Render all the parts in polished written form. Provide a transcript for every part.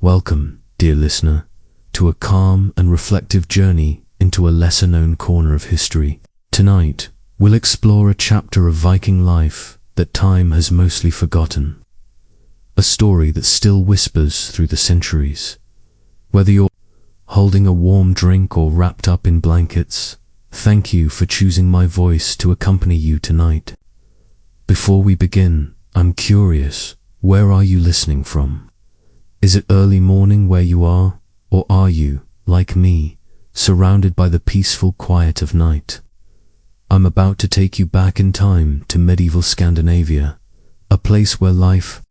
Welcome, dear listener, to a calm and reflective journey into a lesser-known corner of history. Tonight, we'll explore a chapter of Viking life that time has mostly forgotten. A story that still whispers through the centuries. Whether you're holding a warm drink or wrapped up in blankets, thank you for choosing my voice to accompany you tonight. Before we begin, I'm curious, where are you listening from? Is it early morning where you are, or are you, like me, surrounded by the peaceful quiet of night? I'm about to take you back in time to medieval Scandinavia, a place where life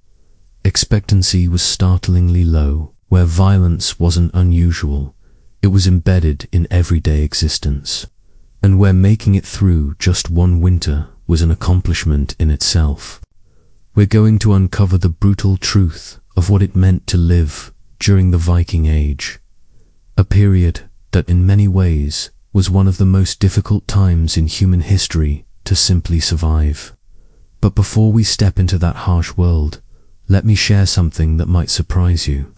expectancy was startlingly low, where violence wasn't unusual, it was embedded in everyday existence, and where making it through just one winter was an accomplishment in itself. We're going to uncover the brutal truth of what it meant to live during the Viking Age, a period that in many ways was one of the most difficult times in human history to simply survive. But before we step into that harsh world, let me share something that might surprise you.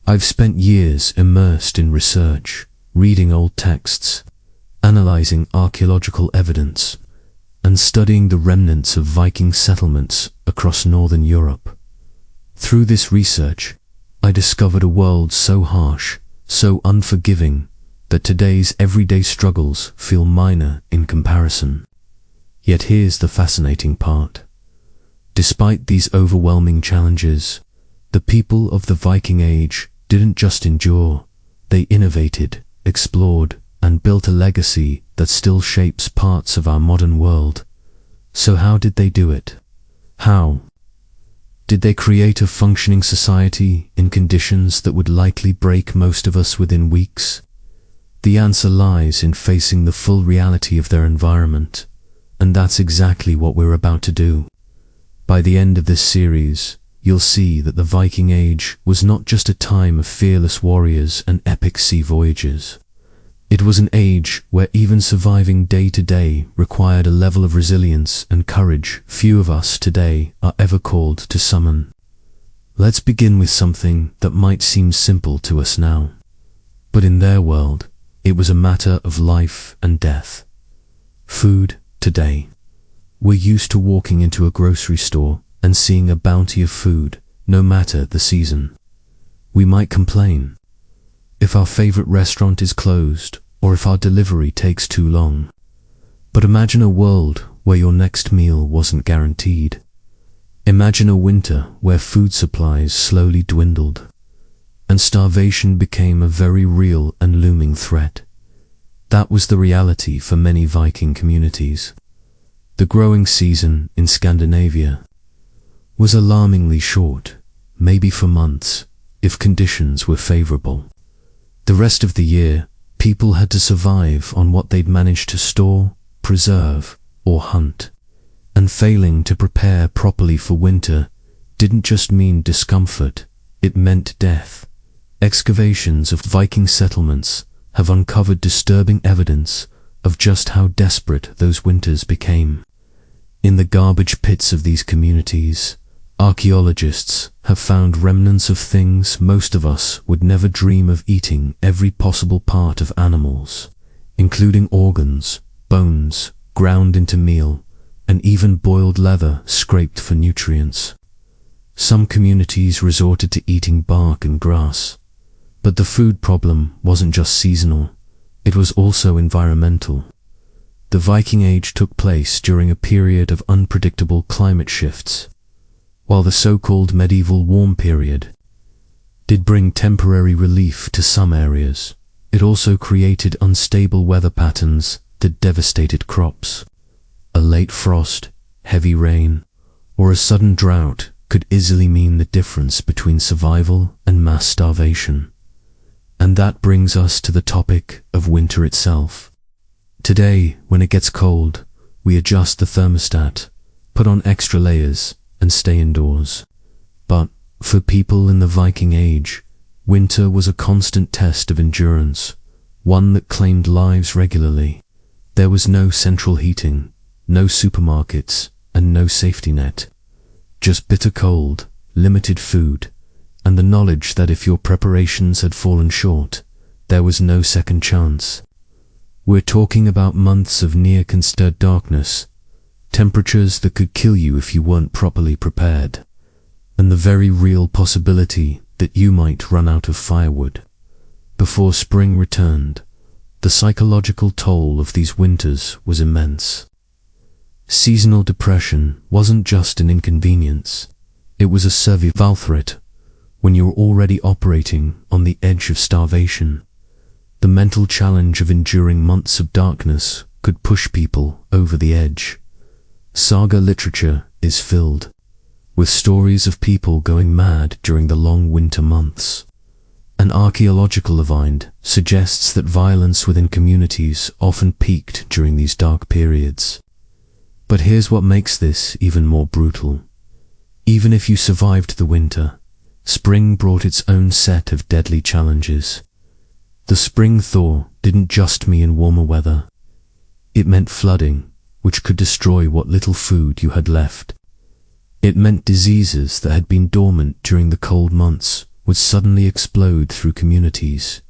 I've spent years immersed in research, reading old texts, analyzing archaeological evidence, and studying the remnants of Viking settlements across northern Europe. Through this research, I discovered a world so harsh, so unforgiving, that today's everyday struggles feel minor in comparison. Yet here's the fascinating part. Despite these overwhelming challenges, the people of the Viking Age didn't just endure, they innovated, explored, and built a legacy that still shapes parts of our modern world. So how did they do it? How? Did they create a functioning society in conditions that would likely break most of us within weeks? The answer lies in facing the full reality of their environment, and that's exactly what we're about to do. By the end of this series, you'll see that the Viking Age was not just a time of fearless warriors and epic sea voyages. It was an age where even surviving day to day required a level of resilience and courage few of us today are ever called to summon. Let's begin with something that might seem simple to us now. But in their world, it was a matter of life and death. Food today. We're used to walking into a grocery store and seeing a bounty of food, no matter the season. We might complain if our favorite restaurant is closed or if our delivery takes too long. But imagine a world where your next meal wasn't guaranteed. Imagine a winter where food supplies slowly dwindled, and starvation became a very real and looming threat. That was the reality for many Viking communities. The growing season in Scandinavia was alarmingly short, maybe for months, if conditions were favorable. The rest of the year, people had to survive on what they'd managed to store, preserve, or hunt. And failing to prepare properly for winter didn't just mean discomfort, it meant death. Excavations of Viking settlements have uncovered disturbing evidence of just how desperate those winters became. In the garbage pits of these communities, archaeologists have found remnants of things most of us would never dream of eating: every possible part of animals, including organs, bones, ground into meal, and even boiled leather scraped for nutrients. Some communities resorted to eating bark and grass. But the food problem wasn't just seasonal, it was also environmental. The Viking Age took place during a period of unpredictable climate shifts. While the so-called medieval warm period did bring temporary relief to some areas, it also created unstable weather patterns that devastated crops. A late frost, heavy rain, or a sudden drought could easily mean the difference between survival and mass starvation. And that brings us to the topic of winter itself. Today, when it gets cold, we adjust the thermostat, put on extra layers, and stay indoors. But for people in the Viking Age, winter was a constant test of endurance, one that claimed lives regularly. There was no central heating, no supermarkets, and no safety net. Just bitter cold, limited food, and the knowledge that if your preparations had fallen short, there was no second chance. We're talking about months of near-constant darkness, temperatures that could kill you if you weren't properly prepared, and the very real possibility that you might run out of firewood before spring returned. The psychological toll of these winters was immense. Seasonal depression wasn't just an inconvenience, it was a survival threat. When you're already operating on the edge of starvation, the mental challenge of enduring months of darkness could push people over the edge. Saga literature is filled with stories of people going mad during the long winter months. An archaeological find suggests that violence within communities often peaked during these dark periods. But here's what makes this even more brutal. Even if you survived the winter, spring brought its own set of deadly challenges. The spring thaw didn't just mean warmer weather. It meant flooding, which could destroy what little food you had left. It meant diseases that had been dormant during the cold months would suddenly explode through communities.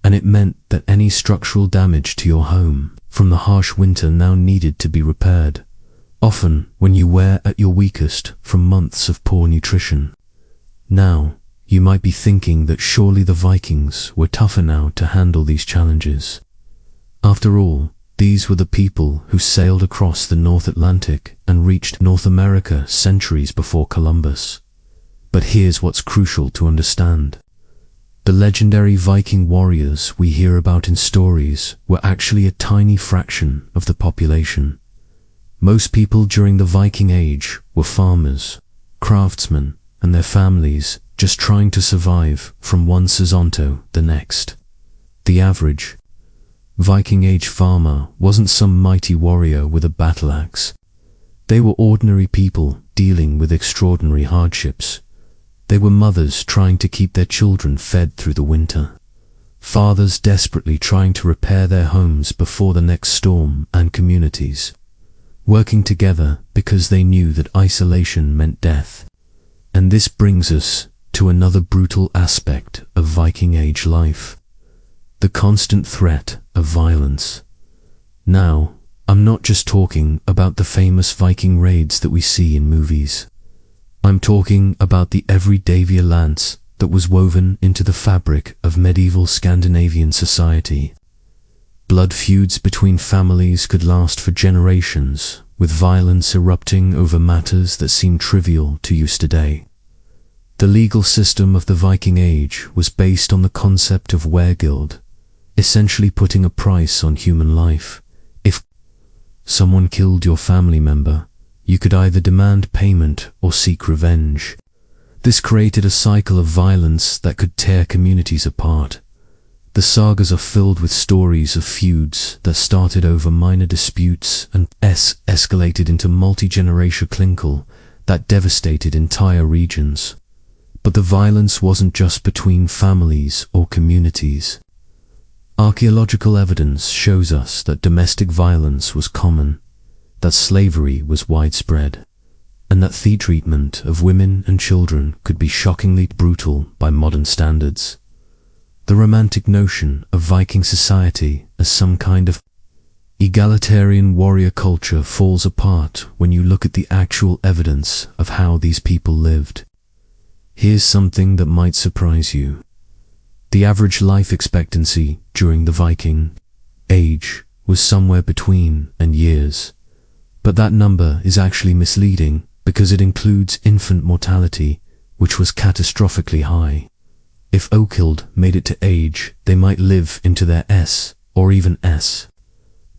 And it meant that any structural damage to your home from the harsh winter now needed to be repaired, often when you were at your weakest from months of poor nutrition. Now, you might be thinking that surely the Vikings were tougher now to handle these challenges. After all, these were the people who sailed across the North Atlantic and reached North America centuries before Columbus. But here's what's crucial to understand. The legendary Viking warriors we hear about in stories were actually a tiny fraction of the population. Most people during the Viking Age were farmers, craftsmen, and their families just trying to survive from one season to the next. The average Viking Age farmer wasn't some mighty warrior with a battle axe. They were ordinary people dealing with extraordinary hardships. They were mothers trying to keep their children fed through the winter, fathers desperately trying to repair their homes before the next storm, and communities working together because they knew that isolation meant death. And this brings us to another brutal aspect of Viking Age life: the constant threat of violence. Now, I'm not just talking about the famous Viking raids that we see in movies. I'm talking about the everyday violence that was woven into the fabric of medieval Scandinavian society. Blood feuds between families could last for generations, with violence erupting over matters that seem trivial to use today. The legal system of the Viking Age was based on the concept of wergild, essentially putting a price on human life. If someone killed your family member, you could either demand payment or seek revenge. This created a cycle of violence that could tear communities apart. The sagas are filled with stories of feuds that started over minor disputes and escalated into multi-generational conflict that devastated entire regions. But the violence wasn't just between families or communities. Archaeological evidence shows us that domestic violence was common, that slavery was widespread, and that the treatment of women and children could be shockingly brutal by modern standards. The romantic notion of Viking society as some kind of egalitarian warrior culture falls apart when you look at the actual evidence of how these people lived. Here's something that might surprise you. The average life expectancy during the Viking Age was somewhere between years. But that number is actually misleading because it includes infant mortality, which was catastrophically high. If Oakhild made it to age, they might live into their S or even S.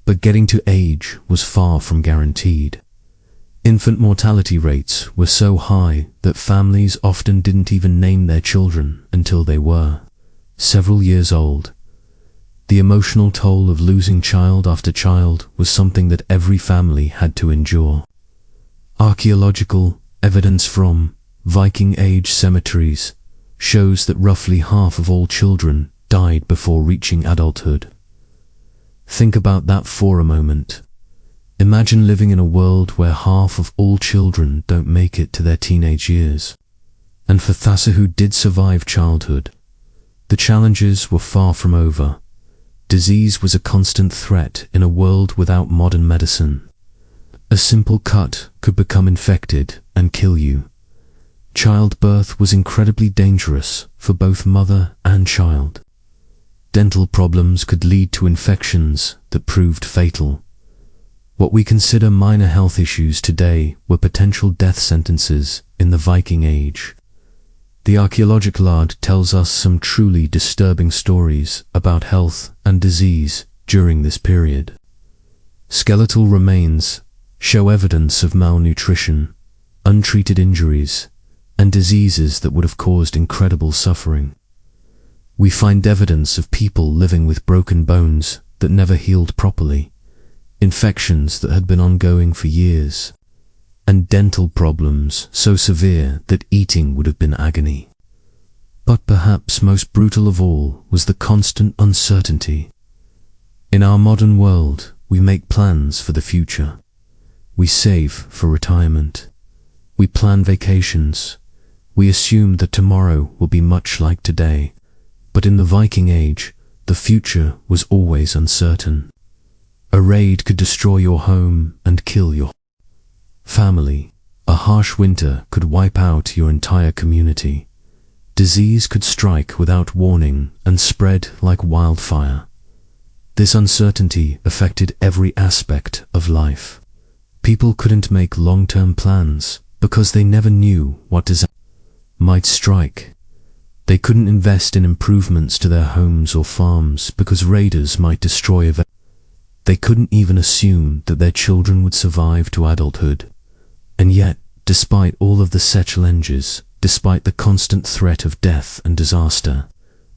But getting to age was far from guaranteed. Infant mortality rates were so high that families often didn't even name their children until they were several years old. The emotional toll of losing child after child was something that every family had to endure. Archaeological evidence from Viking Age cemeteries shows that roughly half of all children died before reaching adulthood. Think about that for a moment. Imagine living in a world where half of all children don't make it to their teenage years. And for Thassa, who did survive childhood, the challenges were far from over. Disease was a constant threat in a world without modern medicine. A simple cut could become infected and kill you. Childbirth was incredibly dangerous for both mother and child. Dental problems could lead to infections that proved fatal. What we consider minor health issues today were potential death sentences in the Viking Age. The archaeological art tells us some truly disturbing stories about health and disease during this period. Skeletal remains show evidence of malnutrition, untreated injuries, and diseases that would have caused incredible suffering. We find evidence of people living with broken bones that never healed properly, infections that had been ongoing for years, and dental problems so severe that eating would have been agony. But perhaps most brutal of all was the constant uncertainty. In our modern world, we make plans for the future. We save for retirement. We plan vacations. We assume that tomorrow will be much like today. But in the Viking Age, the future was always uncertain. A raid could destroy your home and kill your family. A harsh winter could wipe out your entire community. Disease could strike without warning and spread like wildfire. This uncertainty affected every aspect of life. People couldn't make long-term plans because they never knew what disaster might strike. They couldn't invest in improvements to their homes or farms because raiders might destroy events. They couldn't even assume that their children would survive to adulthood. And yet, despite all of the challenges, despite the constant threat of death and disaster,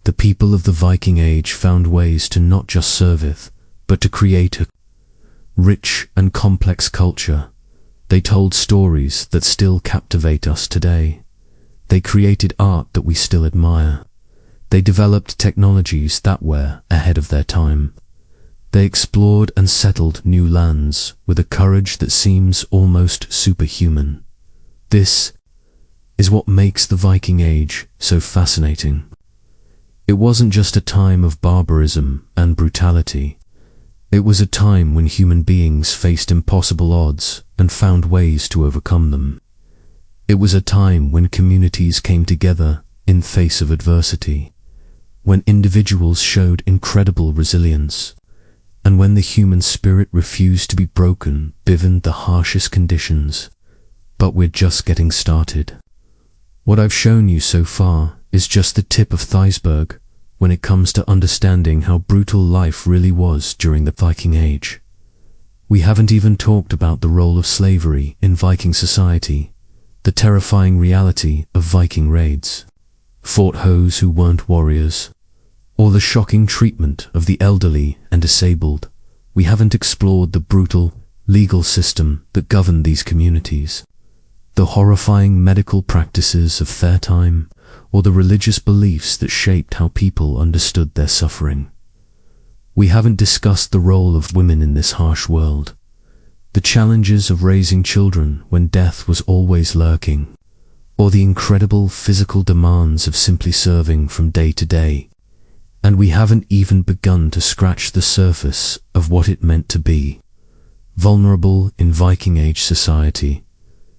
the people of the Viking Age found ways to not just survive, but to create a rich and complex culture. They told stories that still captivate us today. They created art that we still admire. They developed technologies that were ahead of their time. They explored and settled new lands with a courage that seems almost superhuman. This is what makes the Viking Age so fascinating. It wasn't just a time of barbarism and brutality. It was a time when human beings faced impossible odds and found ways to overcome them. It was a time when communities came together in face of adversity, when individuals showed incredible resilience, and when the human spirit refused to be broken given the harshest conditions. But we're just getting started. What I've shown you so far is just the tip of the iceberg when it comes to understanding how brutal life really was during the Viking Age. We haven't even talked about the role of slavery in Viking society, the terrifying reality of Viking raids, fort hoes who weren't warriors, or the shocking treatment of the elderly and disabled. We haven't explored the brutal legal system that governed these communities, the horrifying medical practices of their time, or the religious beliefs that shaped how people understood their suffering. We haven't discussed the role of women in this harsh world, the challenges of raising children when death was always lurking, or the incredible physical demands of simply serving from day to day. And we haven't even begun to scratch the surface of what it meant to be vulnerable in Viking Age society.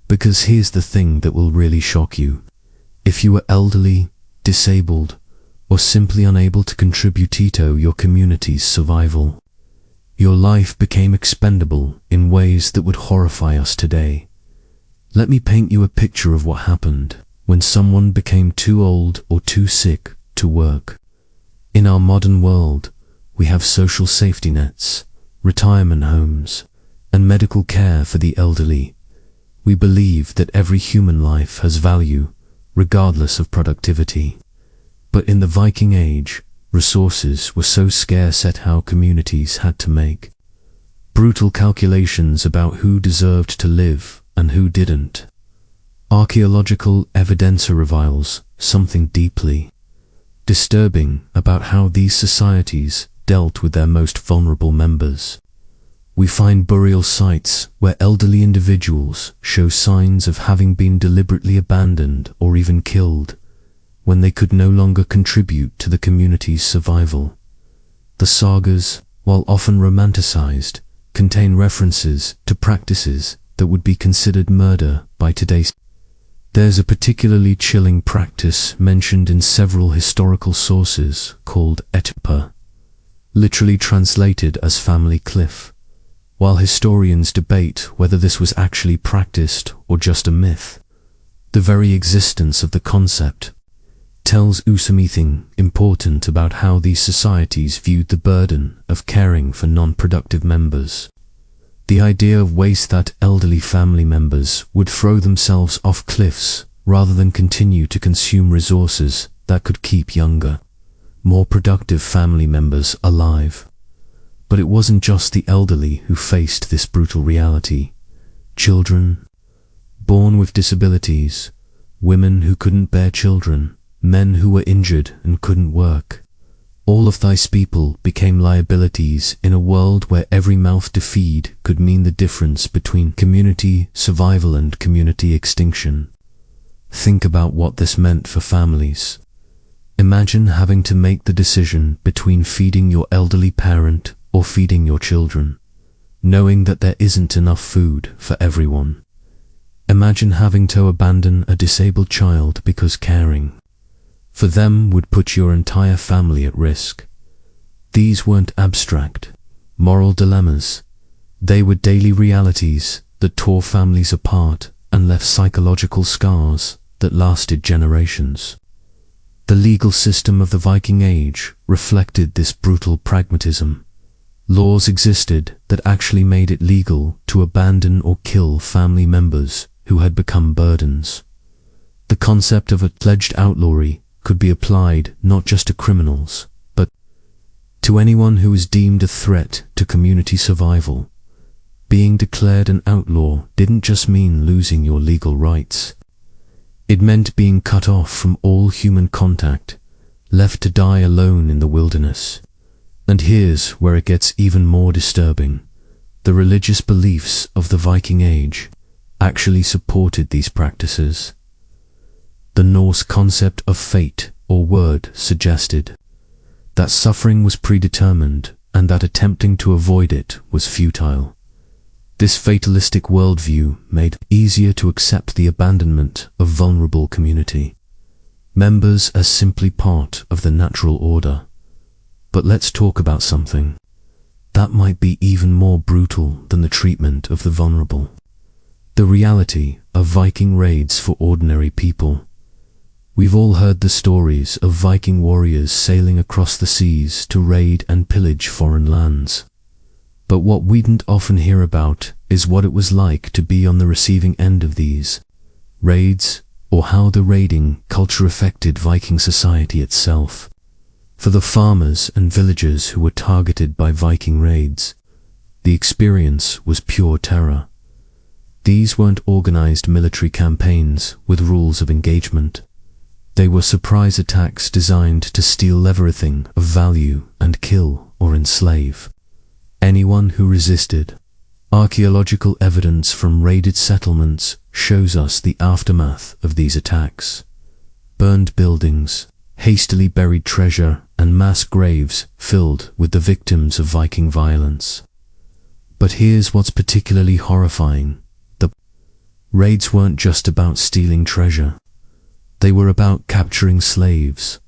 Because here's the thing that will really shock you. If you were elderly, disabled, or simply unable to contribute to your community's survival, your life became expendable in ways that would horrify us today. Let me paint you a picture of what happened when someone became too old or too sick to work. In our modern world, we have social safety nets, retirement homes, and medical care for the elderly. We believe that every human life has value, regardless of productivity. But in the Viking Age, resources were so scarce at how communities had to make brutal calculations about who deserved to live and who didn't. Archaeological evidence reveals something deeply disturbing about how these societies dealt with their most vulnerable members. We find burial sites where elderly individuals show signs of having been deliberately abandoned or even killed when they could no longer contribute to the community's survival. The sagas, while often romanticized, contain references to practices that would be considered murder by today's. There's a particularly chilling practice mentioned in several historical sources called etpa, literally translated as family cliff. While historians debate whether this was actually practiced or just a myth, the very existence of the concept tells us something important about how these societies viewed the burden of caring for non-productive members. The idea of waste that elderly family members would throw themselves off cliffs rather than continue to consume resources that could keep younger, more productive family members alive. But it wasn't just the elderly who faced this brutal reality. Children, born with disabilities, women who couldn't bear children, men who were injured and couldn't work. All of these people became liabilities in a world where every mouth to feed could mean the difference between community survival and community extinction. Think about what this meant for families. Imagine having to make the decision between feeding your elderly parent or feeding your children, knowing that there isn't enough food for everyone. Imagine having to abandon a disabled child because caring for them would put your entire family at risk. These weren't abstract, moral dilemmas. They were daily realities that tore families apart and left psychological scars that lasted generations. The legal system of the Viking Age reflected this brutal pragmatism. Laws existed that actually made it legal to abandon or kill family members who had become burdens. The concept of a pledged outlawry could be applied not just to criminals, but to anyone who was deemed a threat to community survival. Being declared an outlaw didn't just mean losing your legal rights. It meant being cut off from all human contact, left to die alone in the wilderness. And here's where it gets even more disturbing. The religious beliefs of the Viking Age actually supported these practices. The Norse concept of fate or word suggested that suffering was predetermined and that attempting to avoid it was futile. This fatalistic worldview made it easier to accept the abandonment of vulnerable community members as simply part of the natural order. But let's talk about something that might be even more brutal than the treatment of the vulnerable. The reality of Viking raids for ordinary people. We've all heard the stories of Viking warriors sailing across the seas to raid and pillage foreign lands. But what we didn't often hear about is what it was like to be on the receiving end of these raids, or how the raiding culture affected Viking society itself. For the farmers and villagers who were targeted by Viking raids, the experience was pure terror. These weren't organized military campaigns with rules of engagement. They were surprise attacks designed to steal everything of value and kill or enslave anyone who resisted. Archaeological evidence from raided settlements shows us the aftermath of these attacks. Burned buildings, hastily buried treasure, and mass graves filled with the victims of Viking violence. But here's what's particularly horrifying. The raids weren't just about stealing treasure. They were about capturing slaves.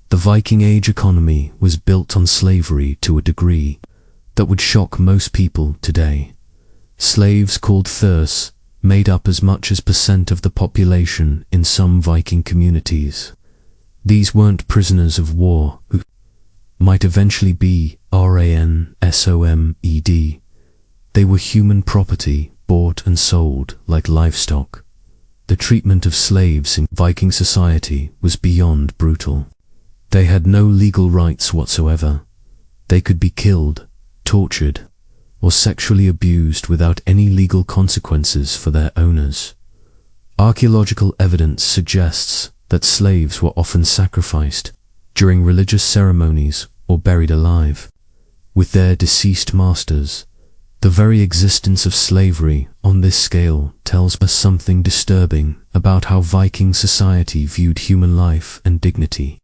The Viking Age economy was built on slavery to a degree that would shock most people today. Slaves called thurs made up as much as % of the population in some Viking communities. These weren't prisoners of war who might eventually be ransomed. They were human property bought and sold like livestock. The treatment of slaves in Viking society was beyond brutal. They had no legal rights whatsoever. They could be killed, tortured, or sexually abused without any legal consequences for their owners. Archaeological evidence suggests that slaves were often sacrificed during religious ceremonies or buried alive with their deceased masters. The very existence of slavery on this scale tells us something disturbing about how Viking society viewed human life and dignity,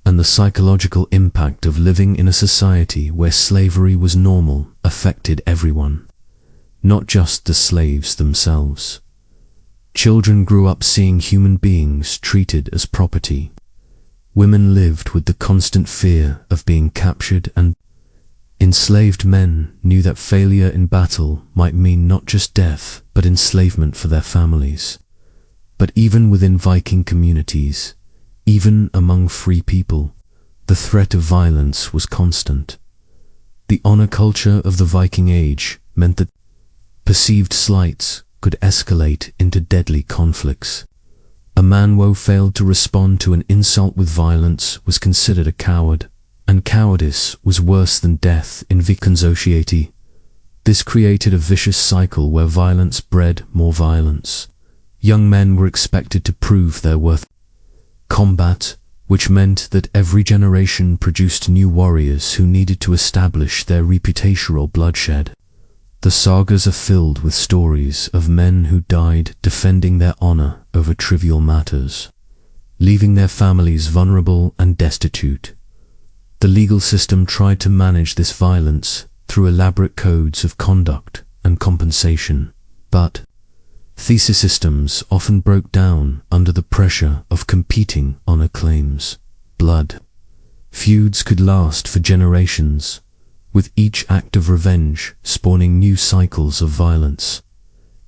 and the psychological impact of living in a society where slavery was normal affected everyone, not just the slaves themselves. Children grew up seeing human beings treated as property. Women lived with the constant fear of being captured, and enslaved men knew that failure in battle might mean not just death, but enslavement for their families. But even within Viking communities, even among free people, the threat of violence was constant. The honor culture of the Viking Age meant that perceived slights could escalate into deadly conflicts. A man who failed to respond to an insult with violence was considered a coward, and cowardice was worse than death in Viking society. This created a vicious cycle where violence bred more violence. Young men were expected to prove their worth. Combat, which meant that every generation produced new warriors who needed to establish their reputational bloodshed. The sagas are filled with stories of men who died defending their honor over trivial matters, leaving their families vulnerable and destitute. The legal system tried to manage this violence through elaborate codes of conduct and compensation, but thesis systems often broke down under the pressure of competing honor claims. Blood feuds could last for generations, with each act of revenge spawning new cycles of violence.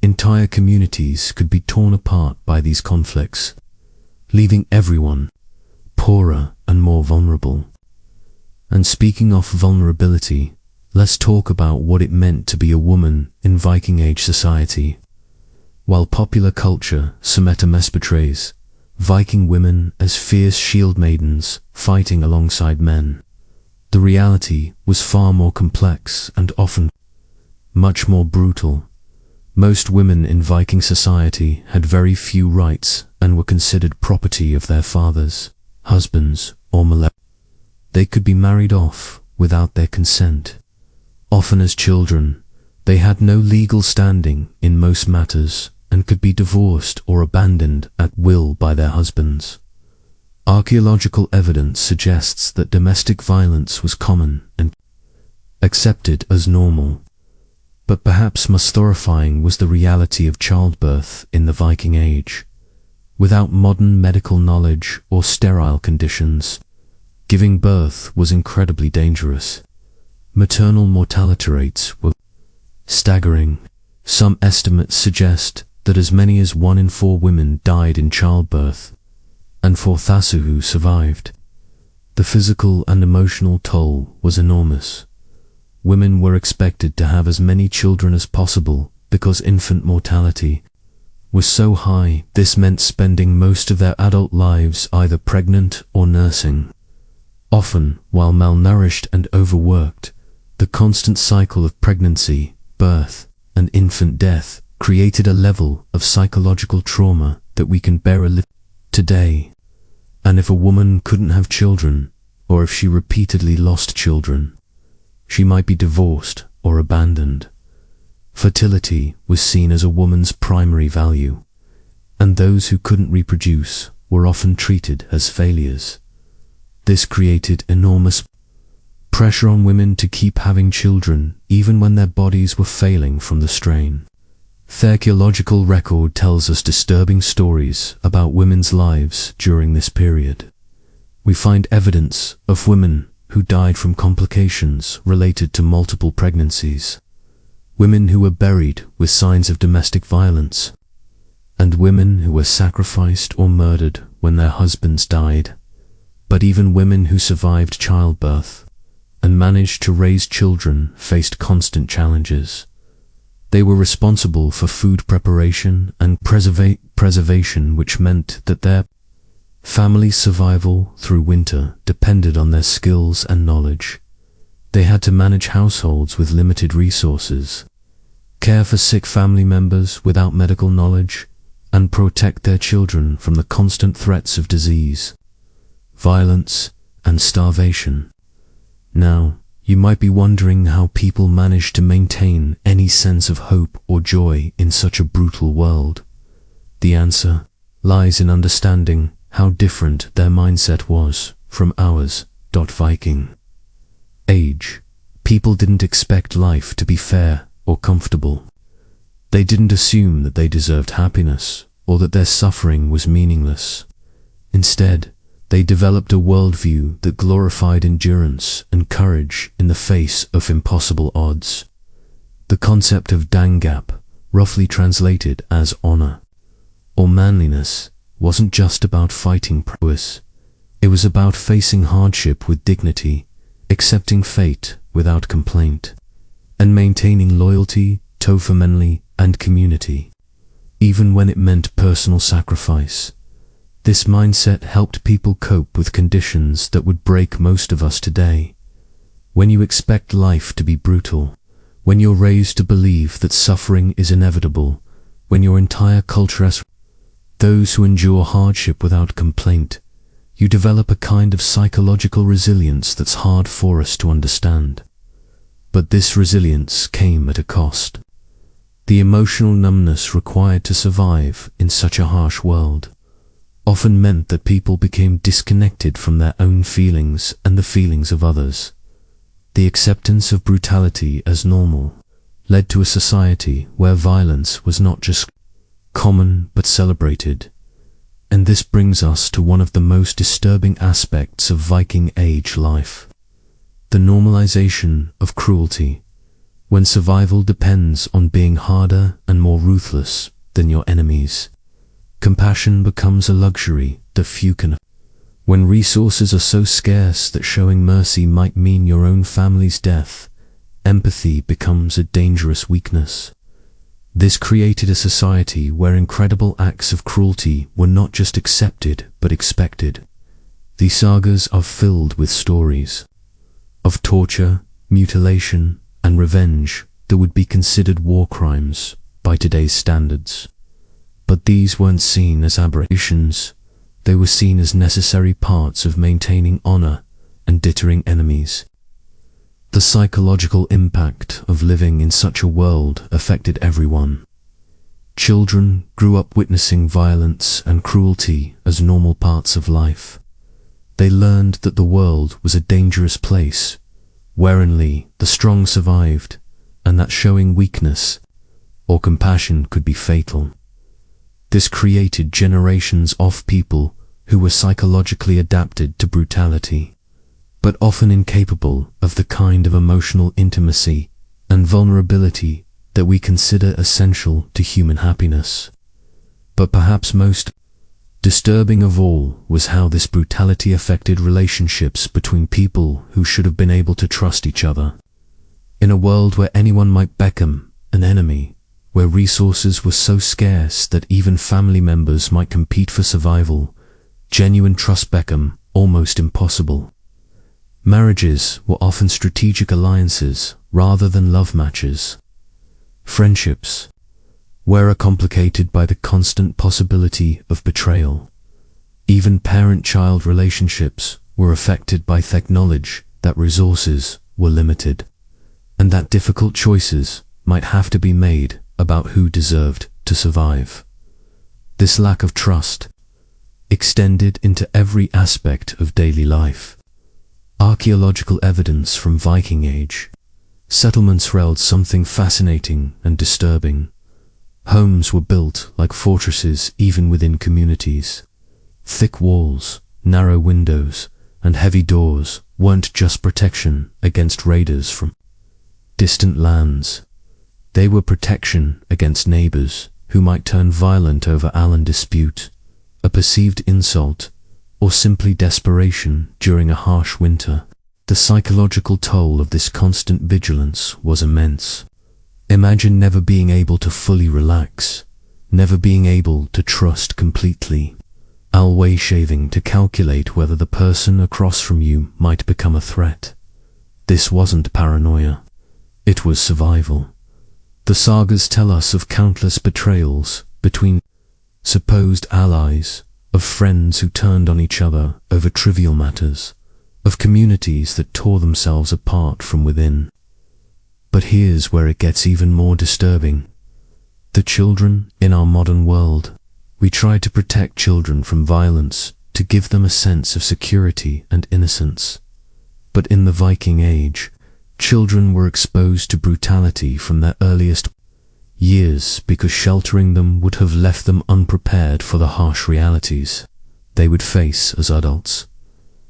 Entire communities could be torn apart by these conflicts, leaving everyone poorer and more vulnerable. And speaking of vulnerability, let's talk about what it meant to be a woman in Viking Age society. While popular culture sometimes portrays Viking women as fierce shield maidens fighting alongside men, the reality was far more complex and often much more brutal. Most women in Viking society had very few rights and were considered property of their fathers, husbands, or male. They could be married off without their consent. Often as children, they had no legal standing in most matters and could be divorced or abandoned at will by their husbands. Archaeological evidence suggests that domestic violence was common and accepted as normal, but perhaps most horrifying was the reality of childbirth in the Viking Age. Without modern medical knowledge or sterile conditions, giving birth was incredibly dangerous. Maternal mortality rates were staggering. Some estimates suggest that as many as 1 in 4 women died in childbirth, and 4,000 who survived. The physical and emotional toll was enormous. Women were expected to have as many children as possible because infant mortality was so high. This meant spending most of their adult lives either pregnant or nursing. Often, while malnourished and overworked, the constant cycle of pregnancy, birth, and infant death created a level of psychological trauma that we can barely live today. And if a woman couldn't have children, or if she repeatedly lost children, she might be divorced or abandoned. Fertility was seen as a woman's primary value, and those who couldn't reproduce were often treated as failures. This created enormous pressure on women to keep having children even when their bodies were failing from the strain. The archaeological record tells us disturbing stories about women's lives during this period. We find evidence of women who died from complications related to multiple pregnancies, women who were buried with signs of domestic violence, and women who were sacrificed or murdered when their husbands died. But even women who survived childbirth and managed to raise children faced constant challenges. They were responsible for food preparation and preservation, which meant that their family's survival through winter depended on their skills and knowledge. They had to manage households with limited resources, care for sick family members without medical knowledge, and protect their children from the constant threats of disease, violence, and starvation. Now, You might be wondering how people managed to maintain any sense of hope or joy in such a brutal world. The answer lies in understanding how different their mindset was from ours. Viking Age. People didn't expect life to be fair or comfortable. They didn't assume that they deserved happiness or that their suffering was meaningless. Instead, they developed a worldview that glorified endurance and courage in the face of impossible odds. The concept of dangap, roughly translated as honor or manliness, wasn't just about fighting prowess. It was about facing hardship with dignity, accepting fate without complaint, and maintaining loyalty to family and community, even when it meant personal sacrifice. This mindset helped people cope with conditions that would break most of us today. When you expect life to be brutal, when you're raised to believe that suffering is inevitable, when your entire culture has those who endure hardship without complaint, you develop a kind of psychological resilience that's hard for us to understand. But this resilience came at a cost. The emotional numbness required to survive in such a harsh world often meant that people became disconnected from their own feelings and the feelings of others. The acceptance of brutality as normal led to a society where violence was not just common but celebrated. And this brings us to one of the most disturbing aspects of Viking Age life: the normalization of cruelty. When survival depends on being harder and more ruthless than your enemies, compassion becomes a luxury that few can afford. When resources are so scarce that showing mercy might mean your own family's death, empathy becomes a dangerous weakness. This created a society where incredible acts of cruelty were not just accepted but expected. The sagas are filled with stories of torture, mutilation, and revenge that would be considered war crimes by today's standards. But these weren't seen as aberrations. They were seen as necessary parts of maintaining honor and deterring enemies. The psychological impact of living in such a world affected everyone. Children grew up witnessing violence and cruelty as normal parts of life. They learned that the world was a dangerous place, where only the strong survived, and that showing weakness or compassion could be fatal. This created generations of people who were psychologically adapted to brutality, but often incapable of the kind of emotional intimacy and vulnerability that we consider essential to human happiness. But perhaps most disturbing of all was how this brutality affected relationships between people who should have been able to trust each other. In a world where anyone might become an enemy, where resources were so scarce that even family members might compete for survival, genuine trust became almost impossible. Marriages were often strategic alliances rather than love matches. Friendships were complicated by the constant possibility of betrayal. Even parent-child relationships were affected by the knowledge that resources were limited, and that difficult choices might have to be made about who deserved to survive. This lack of trust extended into every aspect of daily life. Archaeological evidence from Viking Age settlements held something fascinating and disturbing. Homes were built like fortresses even within communities. Thick walls, narrow windows, and heavy doors weren't just protection against raiders from distant lands. They were protection against neighbors who might turn violent over a dispute, a perceived insult, or simply desperation during a harsh winter. The psychological toll of this constant vigilance was immense. Imagine never being able to fully relax, never being able to trust completely, always shaving to calculate whether the person across from you might become a threat. This wasn't paranoia, it was survival. The sagas tell us of countless betrayals between supposed allies, of friends who turned on each other over trivial matters, of communities that tore themselves apart from within. But here's where it gets even more disturbing. The children in our modern world. We try to protect children from violence, to give them a sense of security and innocence. But in the Viking Age, children were exposed to brutality from their earliest years because sheltering them would have left them unprepared for the harsh realities they would face as adults.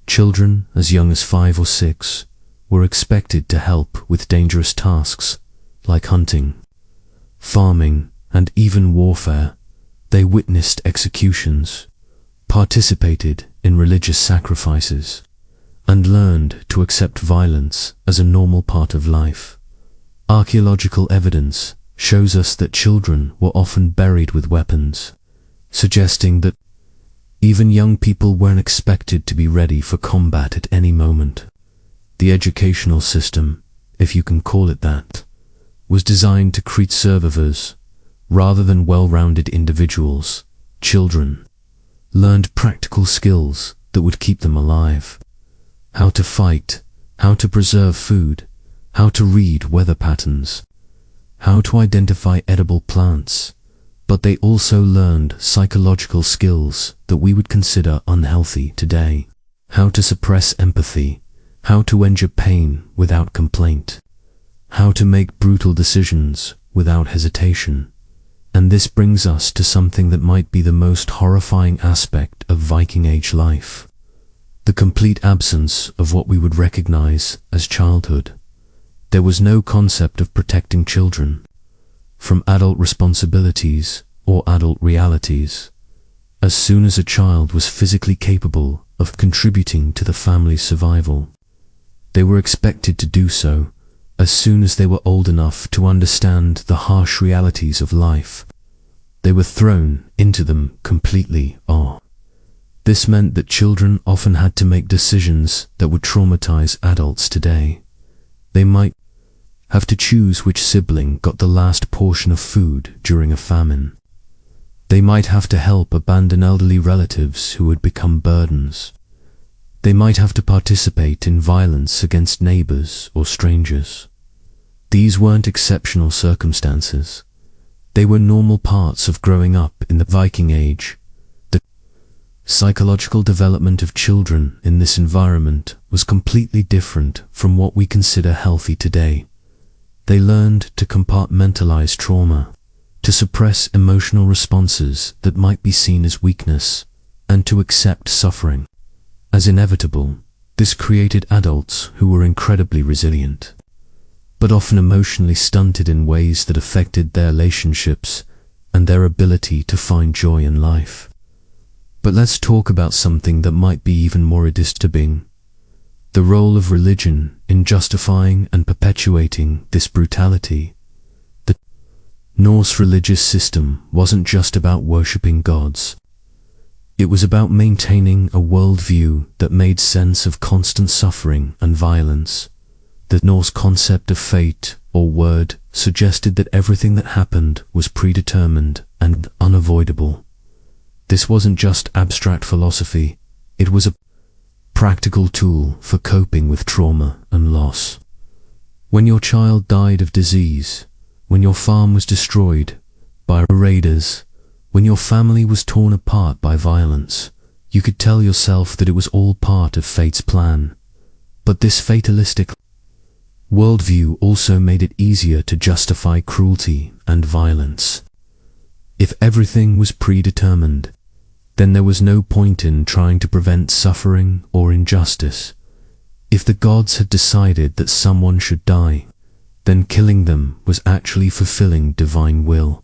Children as young as 5 or 6 were expected to help with dangerous tasks like hunting, farming, and even warfare. They witnessed executions, participated in religious sacrifices, and learned to accept violence as a normal part of life. Archaeological evidence shows us that children were often buried with weapons, suggesting that even young people weren't expected to be ready for combat at any moment. The educational system, if you can call it that, was designed to create survivors rather than well-rounded individuals. Children learned practical skills that would keep them alive. How to fight, how to preserve food, how to read weather patterns, how to identify edible plants. But they also learned psychological skills that we would consider unhealthy today. How to suppress empathy, how to endure pain without complaint, how to make brutal decisions without hesitation. And this brings us to something that might be the most horrifying aspect of Viking Age life: the complete absence of what we would recognize as childhood. There was no concept of protecting children from adult responsibilities or adult realities. As soon as a child was physically capable of contributing to the family's survival, they were expected to do so. As soon as they were old enough to understand the harsh realities of life, they were thrown into them completely. This meant that children often had to make decisions that would traumatize adults today. They might have to choose which sibling got the last portion of food during a famine. They might have to help abandon elderly relatives who had become burdens. They might have to participate in violence against neighbors or strangers. These weren't exceptional circumstances. They were normal parts of growing up in the Viking Age. The psychological development of children in this environment was completely different from what we consider healthy today. They learned to compartmentalize trauma, to suppress emotional responses that might be seen as weakness, and to accept suffering as inevitable. This created adults who were incredibly resilient, but often emotionally stunted in ways that affected their relationships and their ability to find joy in life. But let's talk about something that might be even more disturbing: the role of religion in justifying and perpetuating this brutality. The Norse religious system wasn't just about worshipping gods. It was about maintaining a worldview that made sense of constant suffering and violence. The Norse concept of fate, or word, suggested that everything that happened was predetermined and unavoidable. This wasn't just abstract philosophy, it was a practical tool for coping with trauma and loss. When your child died of disease, when your farm was destroyed by raiders, when your family was torn apart by violence, you could tell yourself that it was all part of fate's plan. But this fatalistic worldview also made it easier to justify cruelty and violence. If everything was predetermined, then there was no point in trying to prevent suffering or injustice. If the gods had decided that someone should die, then killing them was actually fulfilling divine will.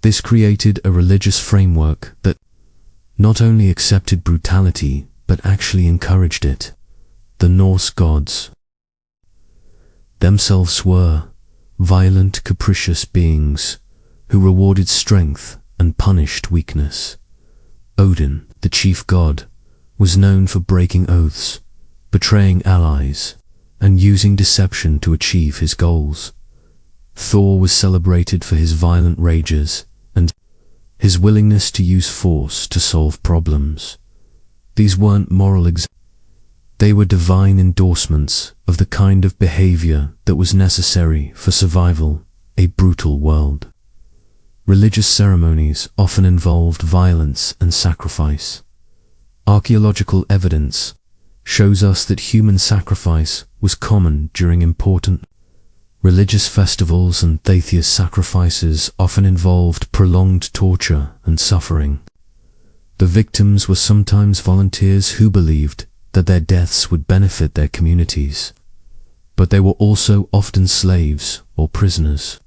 This created a religious framework that not only accepted brutality, but actually encouraged it. The Norse gods themselves were violent, capricious beings who rewarded strength and punished weakness. Odin, the chief god, was known for breaking oaths, betraying allies, and using deception to achieve his goals. Thor was celebrated for his violent rages and his willingness to use force to solve problems. These weren't moral They were divine endorsements of the kind of behavior that was necessary for survival, a brutal world. Religious ceremonies often involved violence and sacrifice. Archaeological evidence shows us that human sacrifice was common during important religious festivals, and thetheist sacrifices often involved prolonged torture and suffering. The victims were sometimes volunteers who believed that their deaths would benefit their communities, but they were also often slaves or prisoners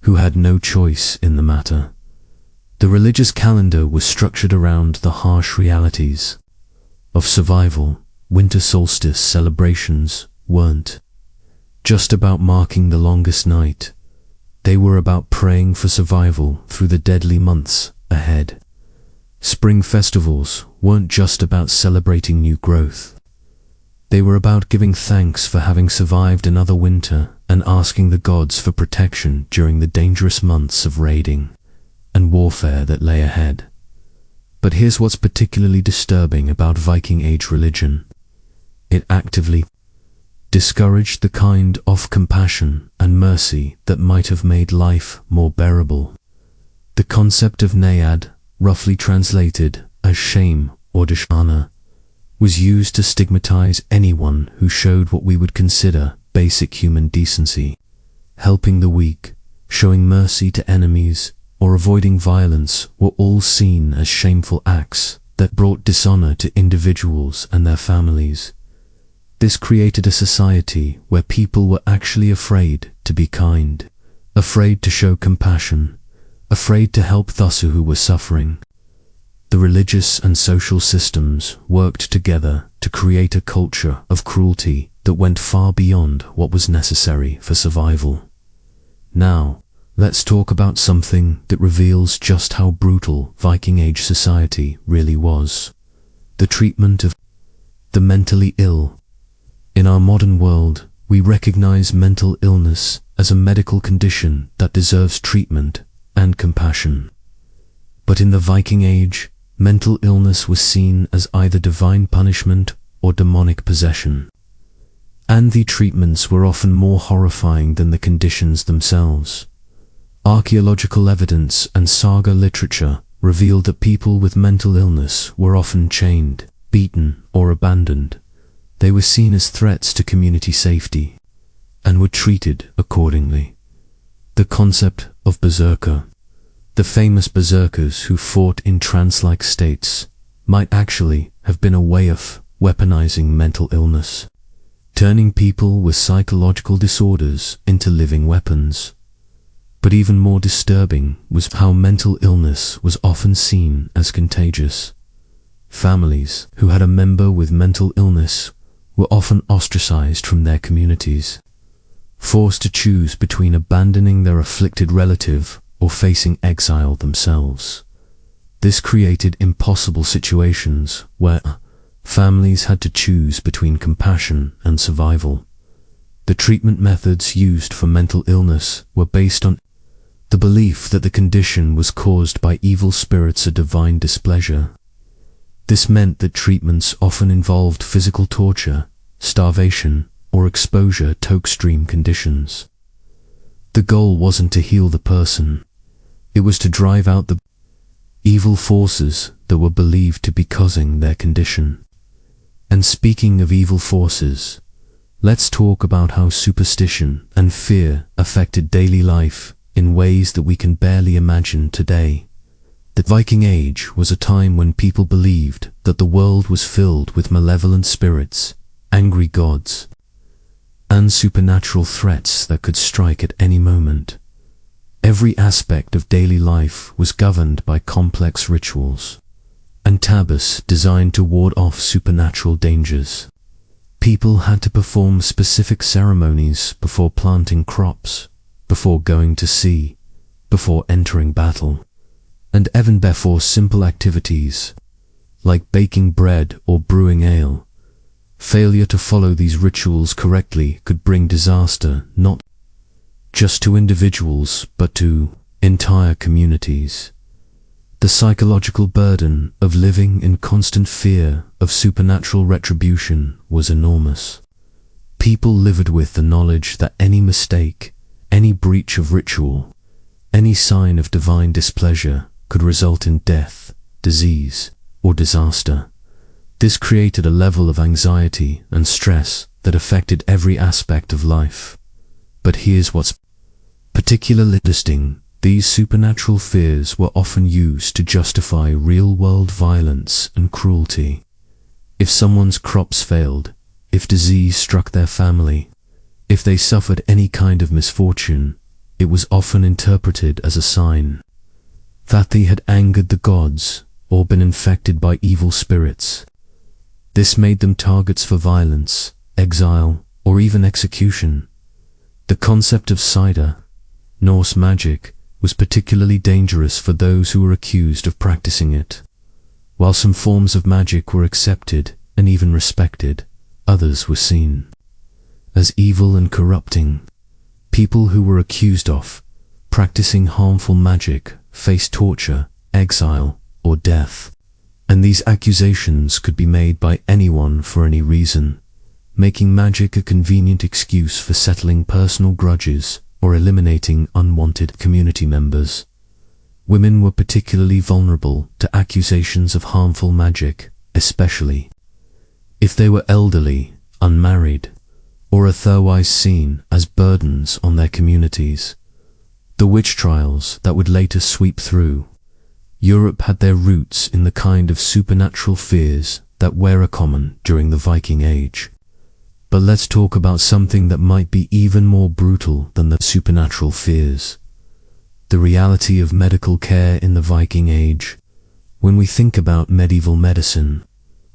who had no choice in the matter. The religious calendar was structured around the harsh realities of survival. Winter solstice celebrations weren't just about marking the longest night. They were about praying for survival through the deadly months ahead. Spring festivals weren't just about celebrating new growth. They were about giving thanks for having survived another winter and asking the gods for protection during the dangerous months of raiding and warfare that lay ahead. But here's what's particularly disturbing about Viking Age religion. It actively discouraged the kind of compassion and mercy that might have made life more bearable. The concept of naiad, roughly translated as shame or dishonor, was used to stigmatize anyone who showed what we would consider basic human decency. Helping the weak, showing mercy to enemies, or avoiding violence were all seen as shameful acts that brought dishonor to individuals and their families. This created a society where people were actually afraid to be kind, afraid to show compassion, afraid to help those who were suffering. The religious and social systems worked together to create a culture of cruelty that went far beyond what was necessary for survival. Now, let's talk about something that reveals just how brutal Viking Age society really was: the treatment of the mentally ill. In our modern world, we recognize mental illness as a medical condition that deserves treatment and compassion. But in the Viking Age, mental illness was seen as either divine punishment or demonic possession. And the treatments were often more horrifying than the conditions themselves. Archaeological evidence and saga literature revealed that people with mental illness were often chained, beaten, or abandoned. They were seen as threats to community safety and were treated accordingly. The concept of berserker, the famous berserkers who fought in trance-like states, might actually have been a way of weaponizing mental illness, turning people with psychological disorders into living weapons. But even more disturbing was how mental illness was often seen as contagious. Families who had a member with mental illness were often ostracized from their communities, forced to choose between abandoning their afflicted relative or facing exile themselves. This created impossible situations where families had to choose between compassion and survival. The treatment methods used for mental illness were based on the belief that the condition was caused by evil spirits or divine displeasure. This meant that treatments often involved physical torture, starvation, or exposure to extreme conditions. The goal wasn't to heal the person. It was to drive out the evil forces that were believed to be causing their condition. And speaking of evil forces, let's talk about how superstition and fear affected daily life in ways that we can barely imagine today. The Viking Age was a time when people believed that the world was filled with malevolent spirits, angry gods, and supernatural threats that could strike at any moment. Every aspect of daily life was governed by complex rituals and taboos designed to ward off supernatural dangers. People had to perform specific ceremonies before planting crops, before going to sea, before entering battle, and even before simple activities like baking bread or brewing ale. Failure to follow these rituals correctly could bring disaster not just to individuals but to entire communities. The psychological burden of living in constant fear of supernatural retribution was enormous. People lived with the knowledge that any mistake, any breach of ritual, any sign of divine displeasure could result in death, disease, or disaster. This created a level of anxiety and stress that affected every aspect of life. But here's what's particularly interesting. These supernatural fears were often used to justify real-world violence and cruelty. If someone's crops failed, if disease struck their family, if they suffered any kind of misfortune, it was often interpreted as a sign that they had angered the gods or been infected by evil spirits. This made them targets for violence, exile, or even execution. The concept of cider, Norse magic, was particularly dangerous for those who were accused of practicing it. While some forms of magic were accepted and even respected, others were seen as evil and corrupting. People who were accused of practicing harmful magic faced torture, exile, or death. And these accusations could be made by anyone for any reason, making magic a convenient excuse for settling personal grudges or eliminating unwanted community members. Women were particularly vulnerable to accusations of harmful magic, especially if they were elderly, unmarried, or otherwise seen as burdens on their communities. The witch trials that would later sweep through Europe had their roots in the kind of supernatural fears that were common during the Viking Age. But let's talk about something that might be even more brutal than the supernatural fears: the reality of medical care in the Viking Age. When we think about medieval medicine,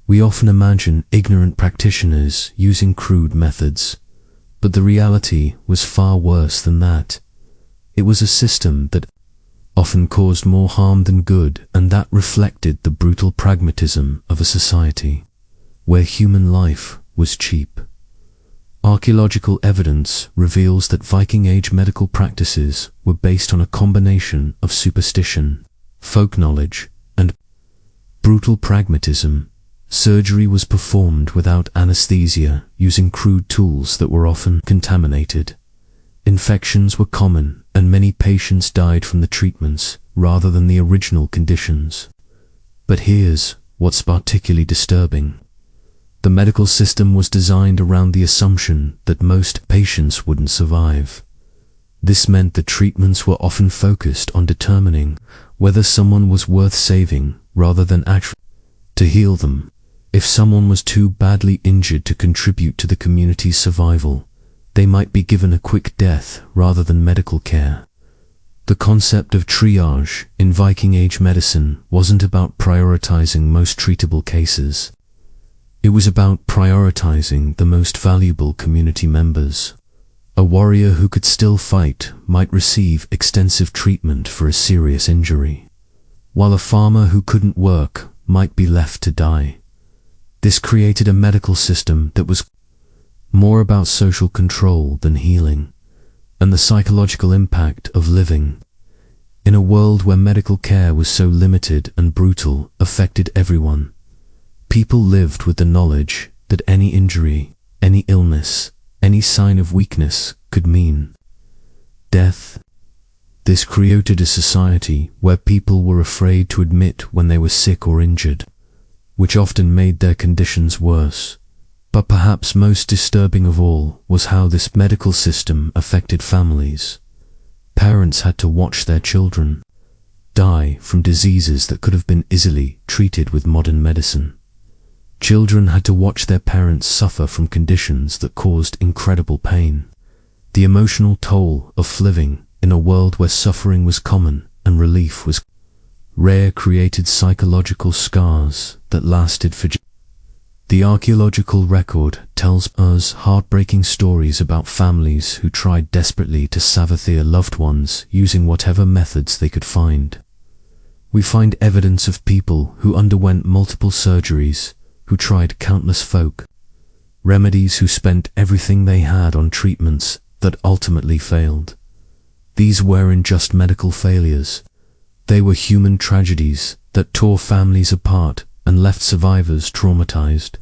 we often imagine ignorant practitioners using crude methods, but the reality was far worse than that. It was a system that often caused more harm than good, and that reflected the brutal pragmatism of a society where human life was cheap. Archaeological evidence reveals that Viking Age medical practices were based on a combination of superstition, folk knowledge, and brutal pragmatism. Surgery was performed without anesthesia, using crude tools that were often contaminated. Infections were common, and many patients died from the treatments rather than the original conditions. But here's what's particularly disturbing. The medical system was designed around the assumption that most patients wouldn't survive. This meant that treatments were often focused on determining whether someone was worth saving rather than actually to heal them. If someone was too badly injured to contribute to the community's survival, they might be given a quick death rather than medical care. The concept of triage in Viking Age medicine wasn't about prioritizing most treatable cases. It was about prioritizing the most valuable community members. A warrior who could still fight might receive extensive treatment for a serious injury, while a farmer who couldn't work might be left to die. This created a medical system that was more about social control than healing, and the psychological impact of living in a world where medical care was so limited and brutal affected everyone. People lived with the knowledge that any injury, any illness, any sign of weakness could mean death. This created a society where people were afraid to admit when they were sick or injured, which often made their conditions worse. But perhaps most disturbing of all was how this medical system affected families. Parents had to watch their children die from diseases that could have been easily treated with modern medicine. Children had to watch their parents suffer from conditions that caused incredible pain. The emotional toll of living in a world where suffering was common and relief was rare created psychological scars that lasted for generations. The archaeological record tells us heartbreaking stories about families who tried desperately to save their loved ones using whatever methods they could find. We find evidence of people who underwent multiple surgeries, who tried countless folk remedies, who spent everything they had on treatments that ultimately failed. These weren't just medical failures. They were human tragedies that tore families apart and left survivors traumatized.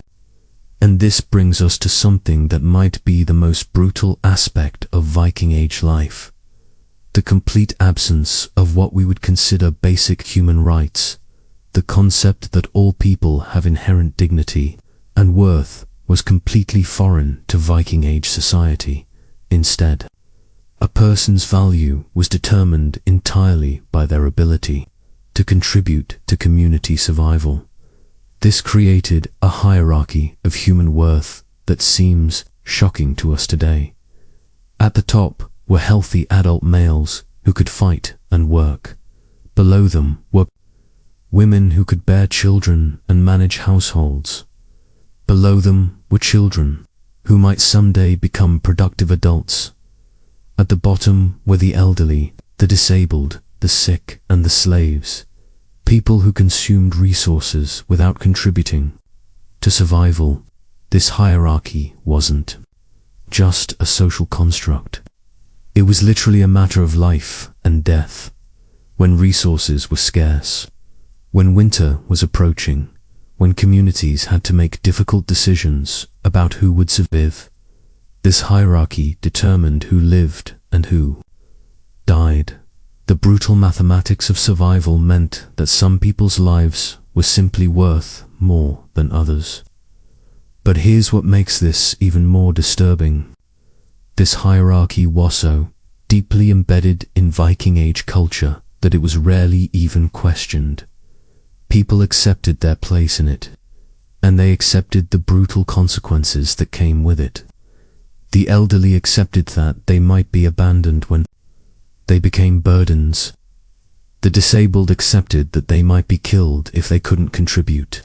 And this brings us to something that might be the most brutal aspect of Viking Age life: the complete absence of what we would consider basic human rights. The concept that all people have inherent dignity and worth was completely foreign to Viking Age society. Instead, a person's value was determined entirely by their ability to contribute to community survival. This created a hierarchy of human worth that seems shocking to us today. At the top were healthy adult males who could fight and work. Below them were women who could bear children and manage households. Below them were children who might someday become productive adults. At the bottom were the elderly, the disabled, the sick, and the slaves. People who consumed resources without contributing to survival. This hierarchy wasn't just a social construct. It was literally a matter of life and death. When resources were scarce, when winter was approaching, when communities had to make difficult decisions about who would survive, this hierarchy determined who lived and who died. The brutal mathematics of survival meant that some people's lives were simply worth more than others. But here's what makes this even more disturbing. This hierarchy was so deeply embedded in Viking Age culture that it was rarely even questioned. People accepted their place in it, and they accepted the brutal consequences that came with it. The elderly accepted that they might be abandoned when they became burdens. The disabled accepted that they might be killed if they couldn't contribute.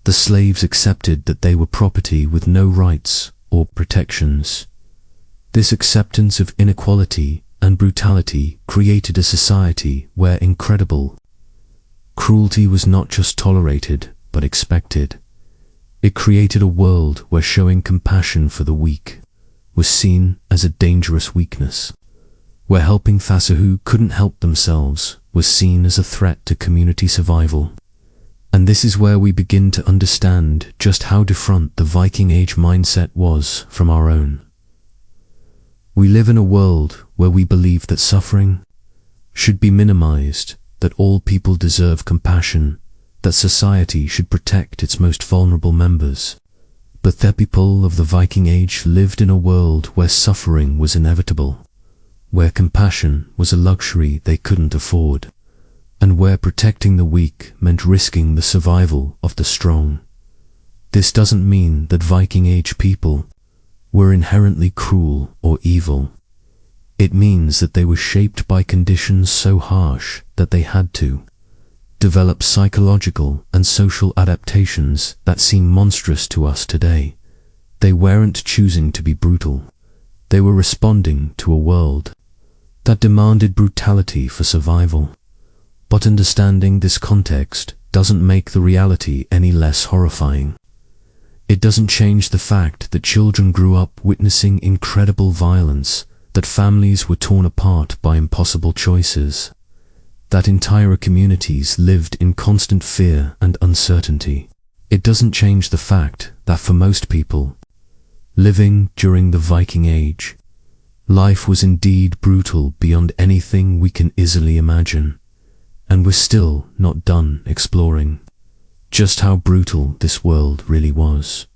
The slaves accepted that they were property with no rights or protections. This acceptance of inequality and brutality created a society where incredible cruelty was not just tolerated, but expected. It created a world where showing compassion for the weak was seen as a dangerous weakness, where helping those who couldn't help themselves was seen as a threat to community survival. And this is where we begin to understand just how different the Viking Age mindset was from our own. We live in a world where we believe that suffering should be minimized, that all people deserve compassion, that society should protect its most vulnerable members. But the people of the Viking Age lived in a world where suffering was inevitable, where compassion was a luxury they couldn't afford, and where protecting the weak meant risking the survival of the strong. This doesn't mean that Viking Age people were inherently cruel or evil. It means that they were shaped by conditions so harsh that they had to develop psychological and social adaptations that seem monstrous to us today. They weren't choosing to be brutal. They were responding to a world that demanded brutality for survival. But understanding this context doesn't make the reality any less horrifying. It doesn't change the fact that children grew up witnessing incredible violence, that families were torn apart by impossible choices, that entire communities lived in constant fear and uncertainty. It doesn't change the fact that for most people living during the Viking Age, life was indeed brutal beyond anything we can easily imagine, and we're still not done exploring just how brutal this world really was.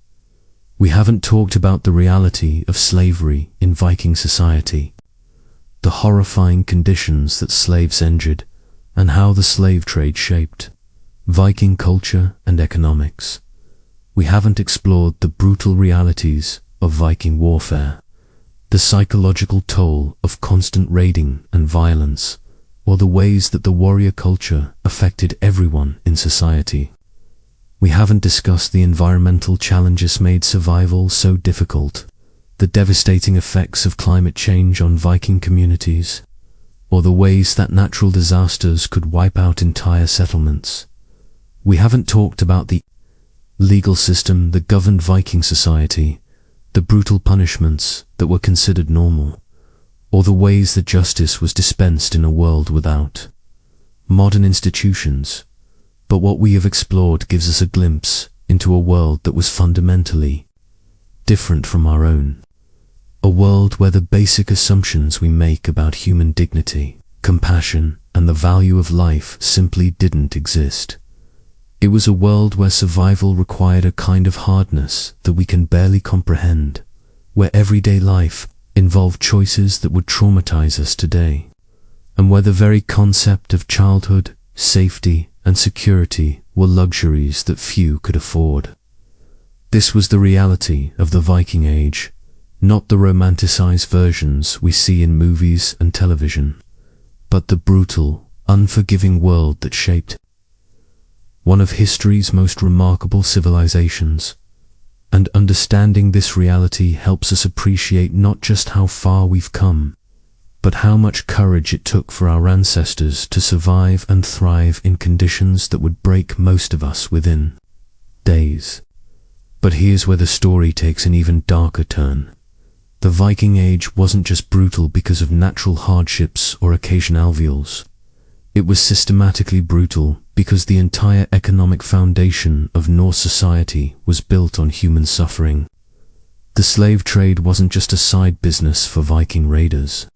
We haven't talked about the reality of slavery in Viking society, the horrifying conditions that slaves endured, and how the slave trade shaped Viking culture and economics. We haven't explored the brutal realities of Viking warfare, the psychological toll of constant raiding and violence, or the ways that the warrior culture affected everyone in society. We haven't discussed the environmental challenges made survival so difficult, the devastating effects of climate change on Viking communities, or the ways that natural disasters could wipe out entire settlements. We haven't talked about the legal system that governed Viking society, the brutal punishments that were considered normal, or the ways that justice was dispensed in a world without modern institutions, but what we have explored gives us a glimpse into a world that was fundamentally different from our own. A world where the basic assumptions we make about human dignity, compassion, and the value of life simply didn't exist. It was a world where survival required a kind of hardness that we can barely comprehend, where everyday life involved choices that would traumatize us today, and where the very concept of childhood, safety, and security were luxuries that few could afford. This was the reality of the Viking Age, not the romanticized versions we see in movies and television, but the brutal, unforgiving world that shaped one of history's most remarkable civilizations. And understanding this reality helps us appreciate not just how far we've come, but how much courage it took for our ancestors to survive and thrive in conditions that would break most of us within days. But here's where the story takes an even darker turn. The Viking Age wasn't just brutal because of natural hardships or occasional alveols. It was systematically brutal because the entire economic foundation of Norse society was built on human suffering. The slave trade wasn't just a side business for Viking raiders.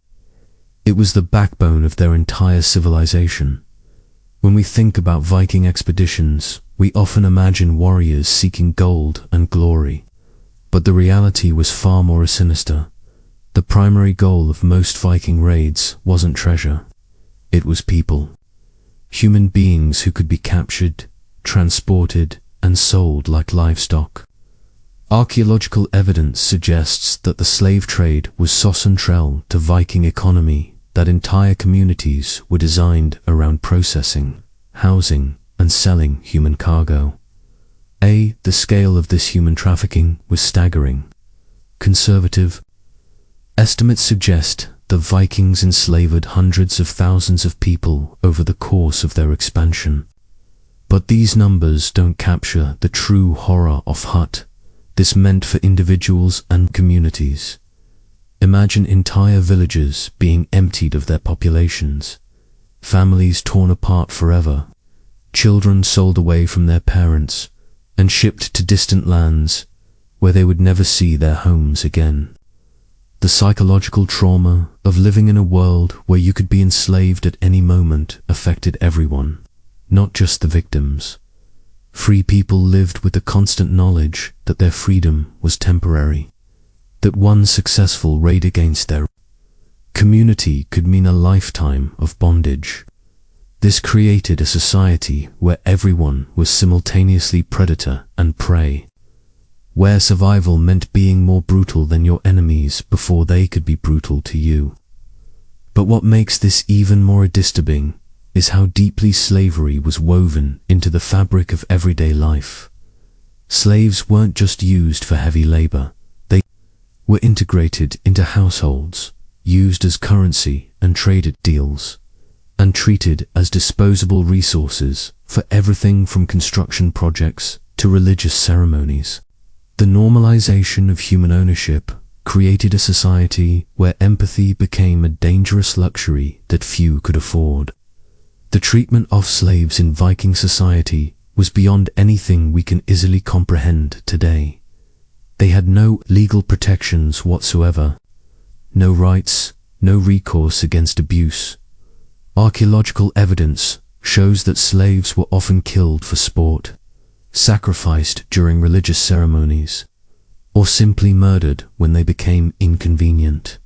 It was the backbone of their entire civilization. When we think about Viking expeditions, we often imagine warriors seeking gold and glory. But the reality was far more sinister. The primary goal of most Viking raids wasn't treasure. It was people. Human beings who could be captured, transported, and sold like livestock. Archaeological evidence suggests that the slave trade was so central to Viking economy that entire communities were designed around processing, housing, and selling human cargo. The scale of this human trafficking was staggering. Conservative estimates suggest the Vikings enslaved hundreds of thousands of people over the course of their expansion. But these numbers don't capture the true horror of what this meant for individuals and communities. Imagine entire villages being emptied of their populations, families torn apart forever, children sold away from their parents, and shipped to distant lands where they would never see their homes again. The psychological trauma of living in a world where you could be enslaved at any moment affected everyone, not just the victims. Free people lived with the constant knowledge that their freedom was temporary, that one successful raid against their community could mean a lifetime of bondage. This created a society where everyone was simultaneously predator and prey, where survival meant being more brutal than your enemies before they could be brutal to you. But what makes this even more disturbing is how deeply slavery was woven into the fabric of everyday life. Slaves weren't just used for heavy labor, they were integrated into households, used as currency and traded deals, and treated as disposable resources for everything from construction projects to religious ceremonies. The normalization of human ownership created a society where empathy became a dangerous luxury that few could afford. The treatment of slaves in Viking society was beyond anything we can easily comprehend today. They had no legal protections whatsoever, no rights, no recourse against abuse. Archaeological evidence shows that slaves were often killed for sport, sacrificed during religious ceremonies, or simply murdered when they became inconvenient.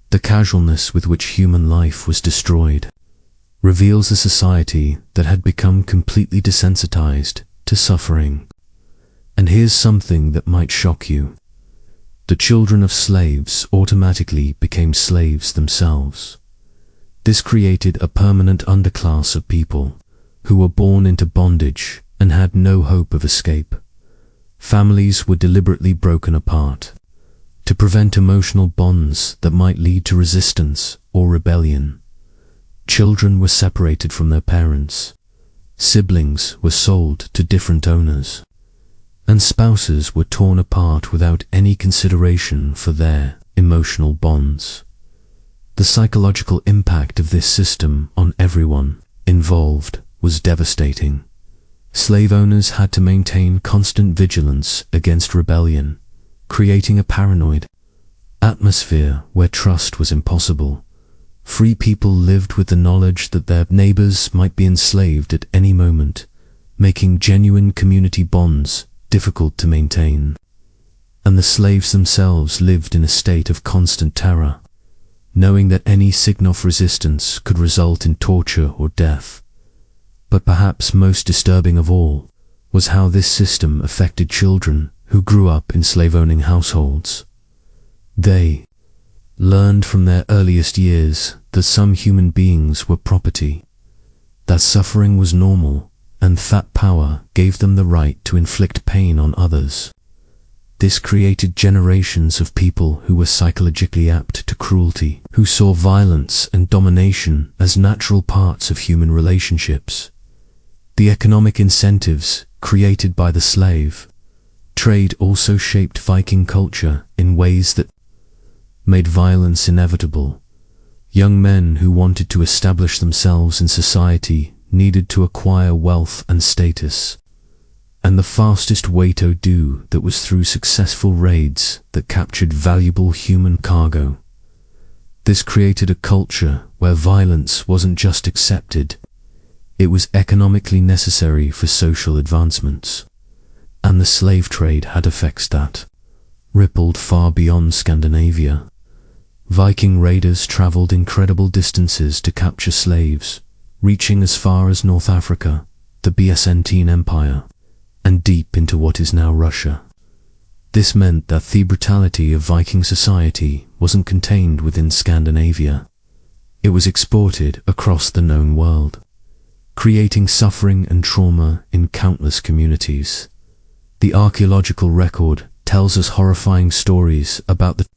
The casualness with which human life was destroyed reveals a society that had become completely desensitized to suffering. And here's something that might shock you. The children of slaves automatically became slaves themselves. This created a permanent underclass of people who were born into bondage and had no hope of escape. Families were deliberately broken apart to prevent emotional bonds that might lead to resistance or rebellion. Children were separated from their parents. Siblings were sold to different owners. And spouses were torn apart without any consideration for their emotional bonds. The psychological impact of this system on everyone involved was devastating. Slave owners had to maintain constant vigilance against rebellion, creating a paranoid atmosphere where trust was impossible. Free people lived with the knowledge that their neighbors might be enslaved at any moment, making genuine community bonds difficult to maintain. And the slaves themselves lived in a state of constant terror, knowing that any signal of resistance could result in torture or death. But perhaps most disturbing of all was how this system affected children who grew up in slave-owning households. They learned from their earliest years that some human beings were property, that suffering was normal, and that power gave them the right to inflict pain on others. This created generations of people who were psychologically apt to cruelty, who saw violence and domination as natural parts of human relationships. The economic incentives created by the slave trade also shaped Viking culture in ways that made violence inevitable. Young men who wanted to establish themselves in society needed to acquire wealth and status, and the fastest way to do that was through successful raids that captured valuable human cargo. This created a culture where violence wasn't just accepted, it was economically necessary for social advancements. And the slave trade had effects that rippled far beyond Scandinavia. Viking raiders traveled incredible distances to capture slaves, reaching as far as North Africa, the Byzantine Empire, and deep into what is now Russia. This meant that the brutality of Viking society wasn't contained within Scandinavia. It was exported across the known world, creating suffering and trauma in countless communities. The archaeological record tells us horrifying stories about the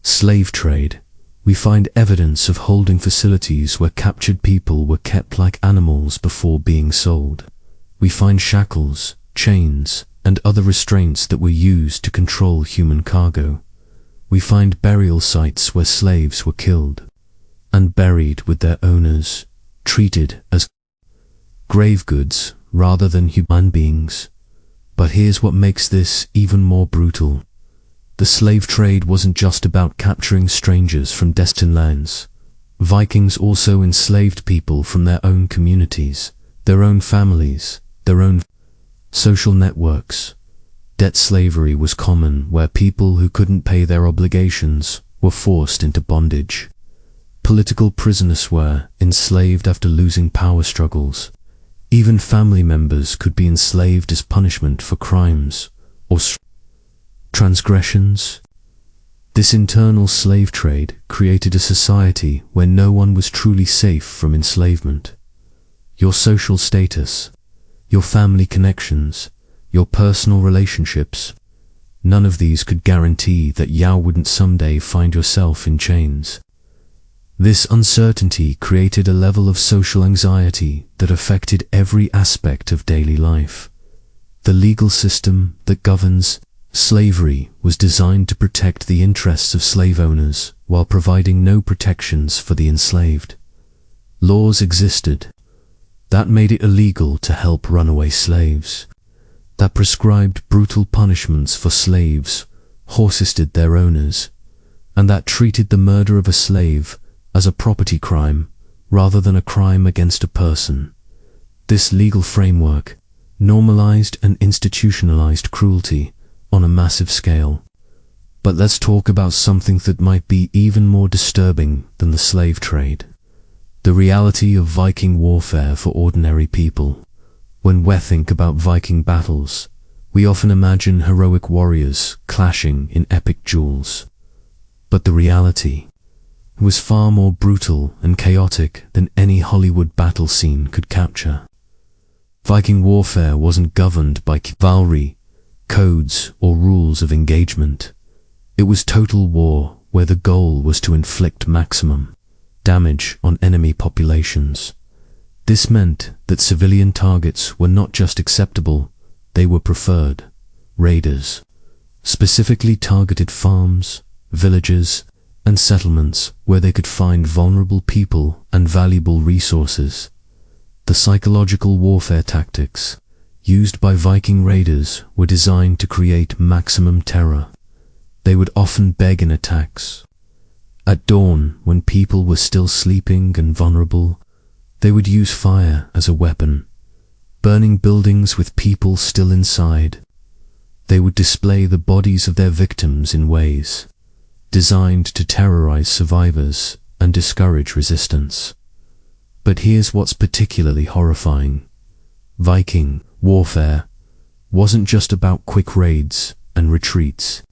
slave trade. We find evidence of holding facilities where captured people were kept like animals before being sold. We find shackles, chains, and other restraints that were used to control human cargo. We find burial sites where slaves were killed and buried with their owners, treated as grave goods rather than human beings. But here's what makes this even more brutal. The slave trade wasn't just about capturing strangers from distant lands. Vikings also enslaved people from their own communities, their own families, their own social networks. Debt slavery was common, where people who couldn't pay their obligations were forced into bondage. Political prisoners were enslaved after losing power struggles. Even family members could be enslaved as punishment for crimes or transgressions. This internal slave trade created a society where no one was truly safe from enslavement. Your social status, your family connections, your personal relationships, none of these could guarantee that you wouldn't someday find yourself in chains. This uncertainty created a level of social anxiety that affected every aspect of daily life. The legal system that governs slavery was designed to protect the interests of slave owners while providing no protections for the enslaved. Laws existed that made it illegal to help runaway slaves, that prescribed brutal punishments for slaves who assisted their owners, and that treated the murder of a slave as a property crime rather than a crime against a person. This legal framework normalized and institutionalized cruelty on a massive scale. But let's talk about something that might be even more disturbing than the slave trade: the reality of Viking warfare for ordinary people. When we think about Viking battles, we often imagine heroic warriors clashing in epic duels. But the reality was far more brutal and chaotic than any Hollywood battle scene could capture. Viking warfare wasn't governed by chivalry, codes, or rules of engagement. It was total war, where the goal was to inflict maximum damage on enemy populations. This meant that civilian targets were not just acceptable, they were preferred. Raiders specifically targeted farms, villages, and settlements where they could find vulnerable people and valuable resources. The psychological warfare tactics used by Viking raiders were designed to create maximum terror. They would often beg in attacks. At dawn, when people were still sleeping and vulnerable, they would use fire as a weapon, burning buildings with people still inside. They would display the bodies of their victims in ways designed to terrorize survivors and discourage resistance. But here's what's particularly horrifying. Viking warfare wasn't just about quick raids and retreats.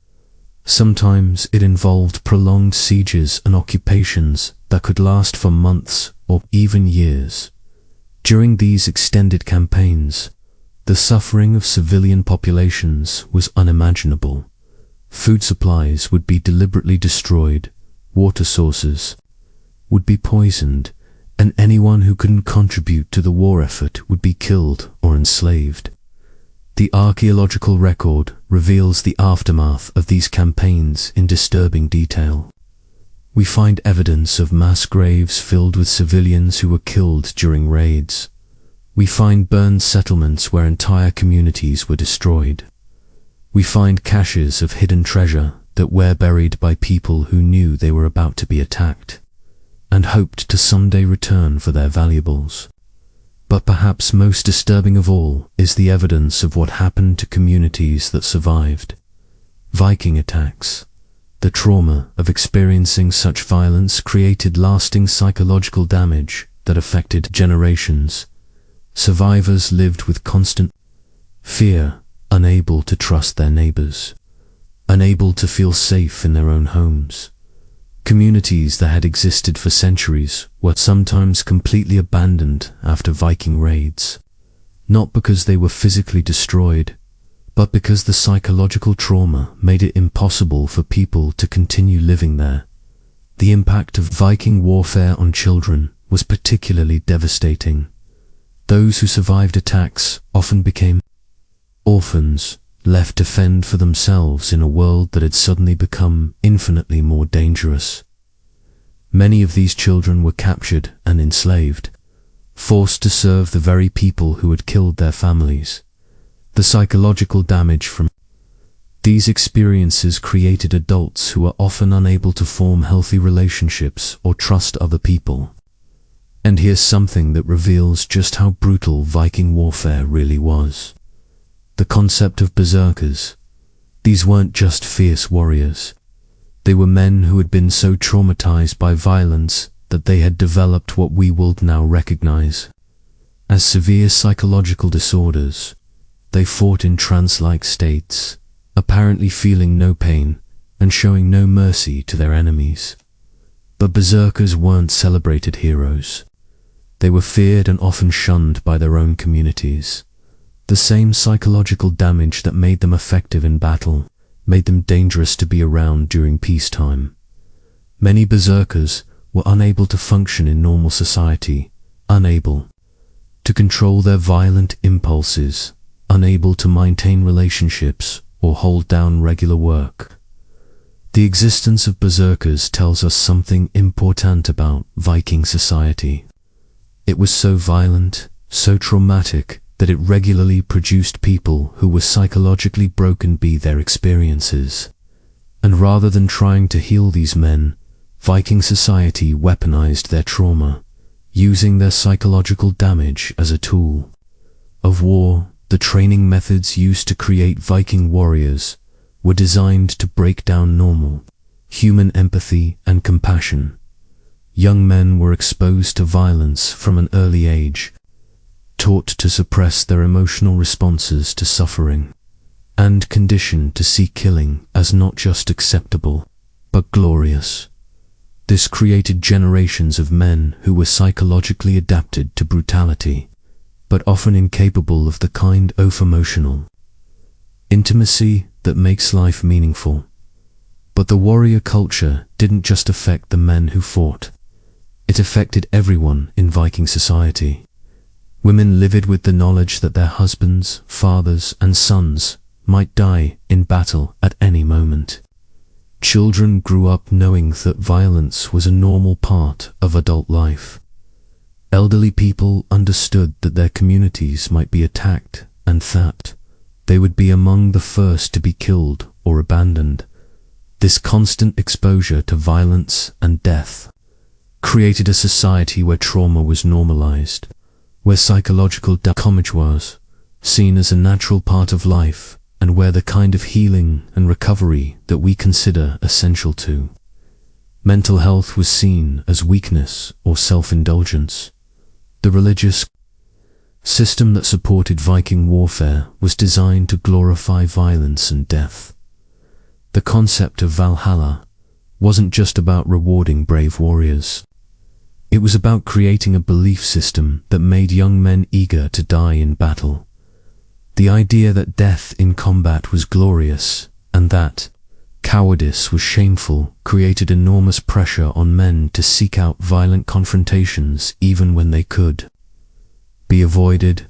Sometimes it involved prolonged sieges and occupations that could last for months or even years. During these extended campaigns, the suffering of civilian populations was unimaginable. Food supplies would be deliberately destroyed, water sources would be poisoned, and anyone who couldn't contribute to the war effort would be killed or enslaved. The archaeological record reveals the aftermath of these campaigns in disturbing detail. We find evidence of mass graves filled with civilians who were killed during raids. We find burned settlements where entire communities were destroyed. We find caches of hidden treasure that were buried by people who knew they were about to be attacked and hoped to someday return for their valuables. But perhaps most disturbing of all is the evidence of what happened to communities that survived. Viking attacks. The trauma of experiencing such violence created lasting psychological damage that affected generations. Survivors lived with constant fear, unable to trust their neighbors, unable to feel safe in their own homes. Communities that had existed for centuries were sometimes completely abandoned after Viking raids, not because they were physically destroyed, but because the psychological trauma made it impossible for people to continue living there. The impact of Viking warfare on children was particularly devastating. Those who survived attacks often became orphans, left to fend for themselves in a world that had suddenly become infinitely more dangerous. Many of these children were captured and enslaved, forced to serve the very people who had killed their families. The psychological damage from these experiences created adults who were often unable to form healthy relationships or trust other people. And here's something that reveals just how brutal Viking warfare really was. The concept of berserkers. These weren't just fierce warriors. They were men who had been so traumatized by violence that they had developed what we will now recognize as severe psychological disorders. They fought in trance-like states, apparently feeling no pain and showing no mercy to their enemies. But berserkers weren't celebrated heroes. They were feared and often shunned by their own communities. The same psychological damage that made them effective in battle made them dangerous to be around during peacetime. Many berserkers were unable to function in normal society, unable to control their violent impulses, unable to maintain relationships or hold down regular work. The existence of berserkers tells us something important about Viking society. It was so violent, so traumatic, that it regularly produced people who were psychologically broken by their experiences. And rather than trying to heal these men, Viking society weaponized their trauma, using their psychological damage as a tool of war. The training methods used to create Viking warriors were designed to break down normal human empathy and compassion. Young men were exposed to violence from an early age, taught to suppress their emotional responses to suffering, and conditioned to see killing as not just acceptable, but glorious. This created generations of men who were psychologically adapted to brutality, but often incapable of the kind of emotional intimacy that makes life meaningful. But the warrior culture didn't just affect the men who fought. It affected everyone in Viking society. Women livid with the knowledge that their husbands, fathers, and sons might die in battle at any moment. Children grew up knowing that violence was a normal part of adult life. Elderly people understood that their communities might be attacked and that they would be among the first to be killed or abandoned. This constant exposure to violence and death created a society where trauma was normalized, where psychological damage was seen as a natural part of life, and where the kind of healing and recovery that we consider essential to mental health was seen as weakness or self-indulgence. The religious system that supported Viking warfare was designed to glorify violence and death. The concept of Valhalla wasn't just about rewarding brave warriors. It was about creating a belief system that made young men eager to die in battle. The idea that death in combat was glorious and that cowardice was shameful created enormous pressure on men to seek out violent confrontations even when they could be avoided.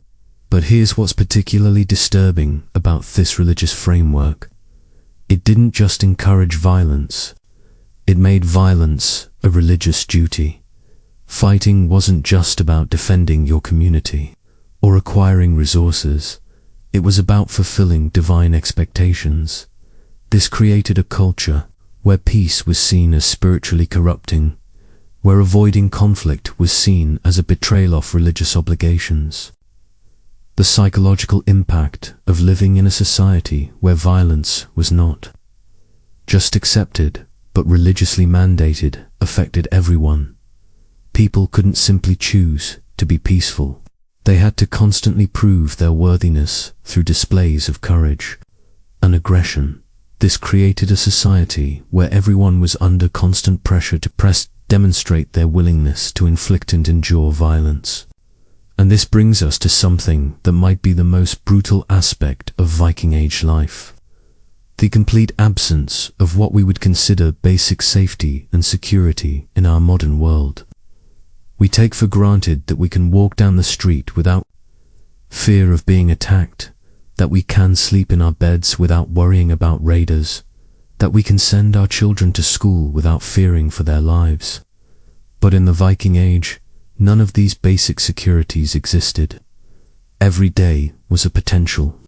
But here's what's particularly disturbing about this religious framework. It didn't just encourage violence, it made violence a religious duty. Fighting wasn't just about defending your community or acquiring resources. It was about fulfilling divine expectations. This created a culture where peace was seen as spiritually corrupting, where avoiding conflict was seen as a betrayal of religious obligations. The psychological impact of living in a society where violence was not just accepted, but religiously mandated, affected everyone. People couldn't simply choose to be peaceful. They had to constantly prove their worthiness through displays of courage and aggression. This created a society where everyone was under constant pressure to demonstrate their willingness to inflict and endure violence. And this brings us to something that might be the most brutal aspect of Viking Age life: the complete absence of what we would consider basic safety and security in our modern world. We take for granted that we can walk down the street without fear of being attacked, that we can sleep in our beds without worrying about raiders, that we can send our children to school without fearing for their lives. But in the Viking Age, none of these basic securities existed. Every day was a potential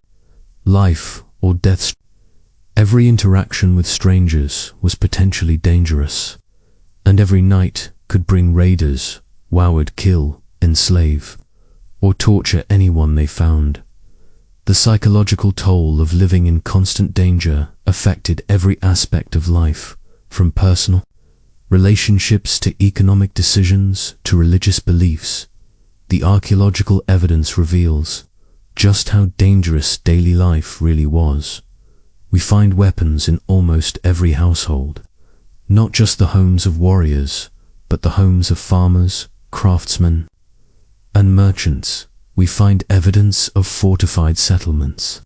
life or death. Every interaction with strangers was potentially dangerous, and every night could bring raiders would kill, enslave, or torture anyone they found. The psychological toll of living in constant danger affected every aspect of life, from personal relationships to economic decisions to religious beliefs. The archaeological evidence reveals just how dangerous daily life really was. We find weapons in almost every household, not just the homes of warriors, but the homes of farmers, craftsmen, and merchants. We find evidence of fortified settlements,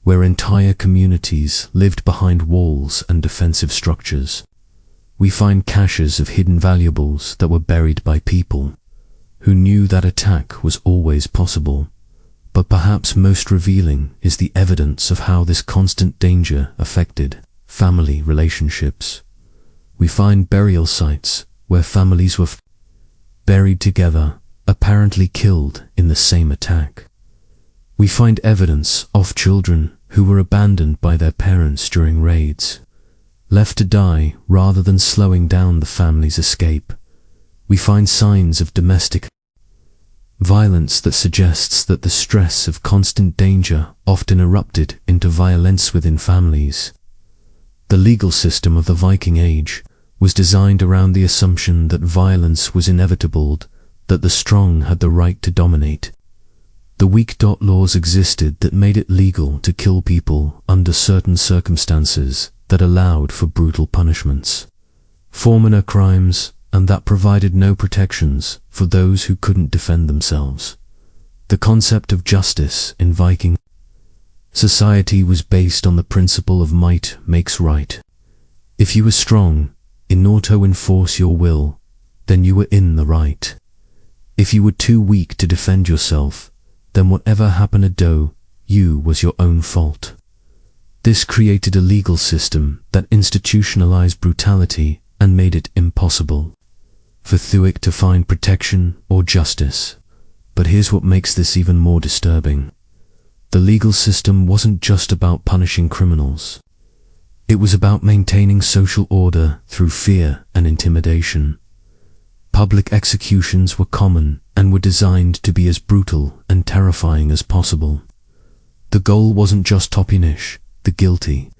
where entire communities lived behind walls and defensive structures. We find caches of hidden valuables that were buried by people who knew that attack was always possible. But perhaps most revealing is the evidence of how this constant danger affected family relationships. We find burial sites where families were buried together, apparently killed in the same attack. We find evidence of children who were abandoned by their parents during raids, left to die rather than slowing down the family's escape. We find signs of domestic violence that suggests that the stress of constant danger often erupted into violence within families. The legal system of the Viking Age was designed around the assumption that violence was inevitable, that the strong had the right to dominate. The weak laws existed that made it legal to kill people under certain circumstances that allowed for brutal punishments for minor crimes, and that provided no protections for those who couldn't defend themselves. The concept of justice in Viking society was based on the principle of might makes right. If you were strong enough to enforce your will, then you were in the right. If you were too weak to defend yourself, then whatever happened to you was your own fault. This created a legal system that institutionalized brutality and made it impossible for Thuik to find protection or justice. But here's what makes this even more disturbing. The legal system wasn't just about punishing criminals. It was about maintaining social order through fear and intimidation. Public executions were common and were designed to be as brutal and terrifying as possible. The goal wasn't just to punish the guilty,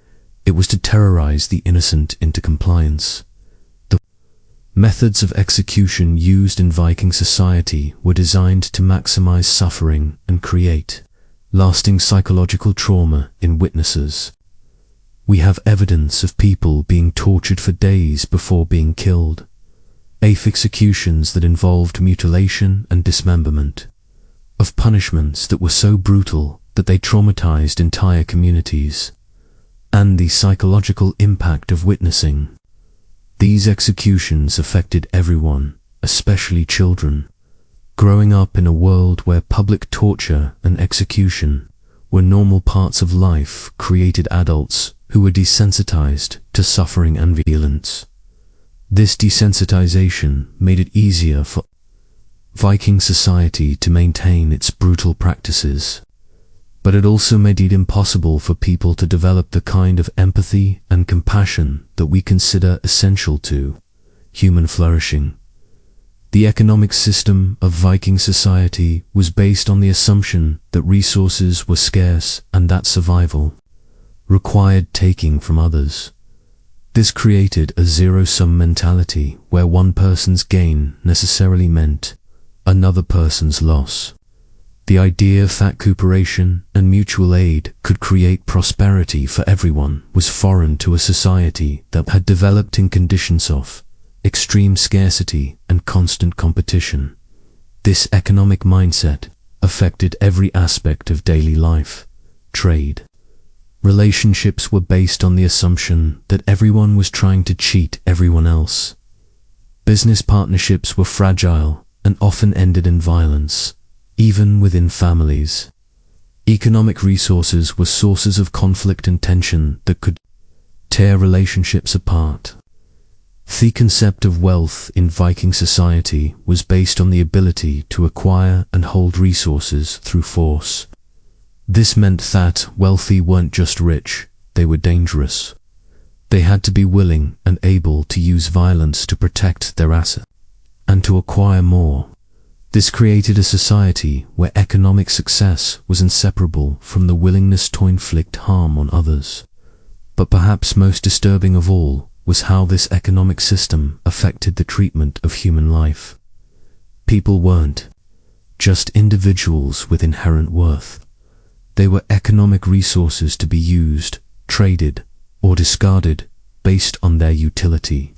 it was to terrorize the innocent into compliance. The methods of execution used in Viking society were designed to maximize suffering and create lasting psychological trauma in witnesses. We have evidence of people being tortured for days before being killed, executions that involved mutilation and dismemberment, of punishments that were so brutal that they traumatized entire communities, and the psychological impact of witnessing. These executions affected everyone, especially children. Growing up in a world where public torture and execution were normal parts of life created adults who were desensitized to suffering and violence. This desensitization made it easier for Viking society to maintain its brutal practices, but it also made it impossible for people to develop the kind of empathy and compassion that we consider essential to human flourishing. The economic system of Viking society was based on the assumption that resources were scarce and that survival required taking from others. This created a zero-sum mentality where one person's gain necessarily meant another person's loss. The idea that cooperation and mutual aid could create prosperity for everyone was foreign to a society that had developed in conditions of extreme scarcity and constant competition. This economic mindset affected every aspect of daily life. Trade. Relationships were based on the assumption that everyone was trying to cheat everyone else. Business partnerships were fragile and often ended in violence, even within families. Economic resources were sources of conflict and tension that could tear relationships apart. The concept of wealth in Viking society was based on the ability to acquire and hold resources through force. This meant that wealthy weren't just rich, they were dangerous. They had to be willing and able to use violence to protect their assets and to acquire more. This created a society where economic success was inseparable from the willingness to inflict harm on others. But perhaps most disturbing of all was how this economic system affected the treatment of human life. People weren't just individuals with inherent worth. They were economic resources to be used, traded, or discarded based on their utility.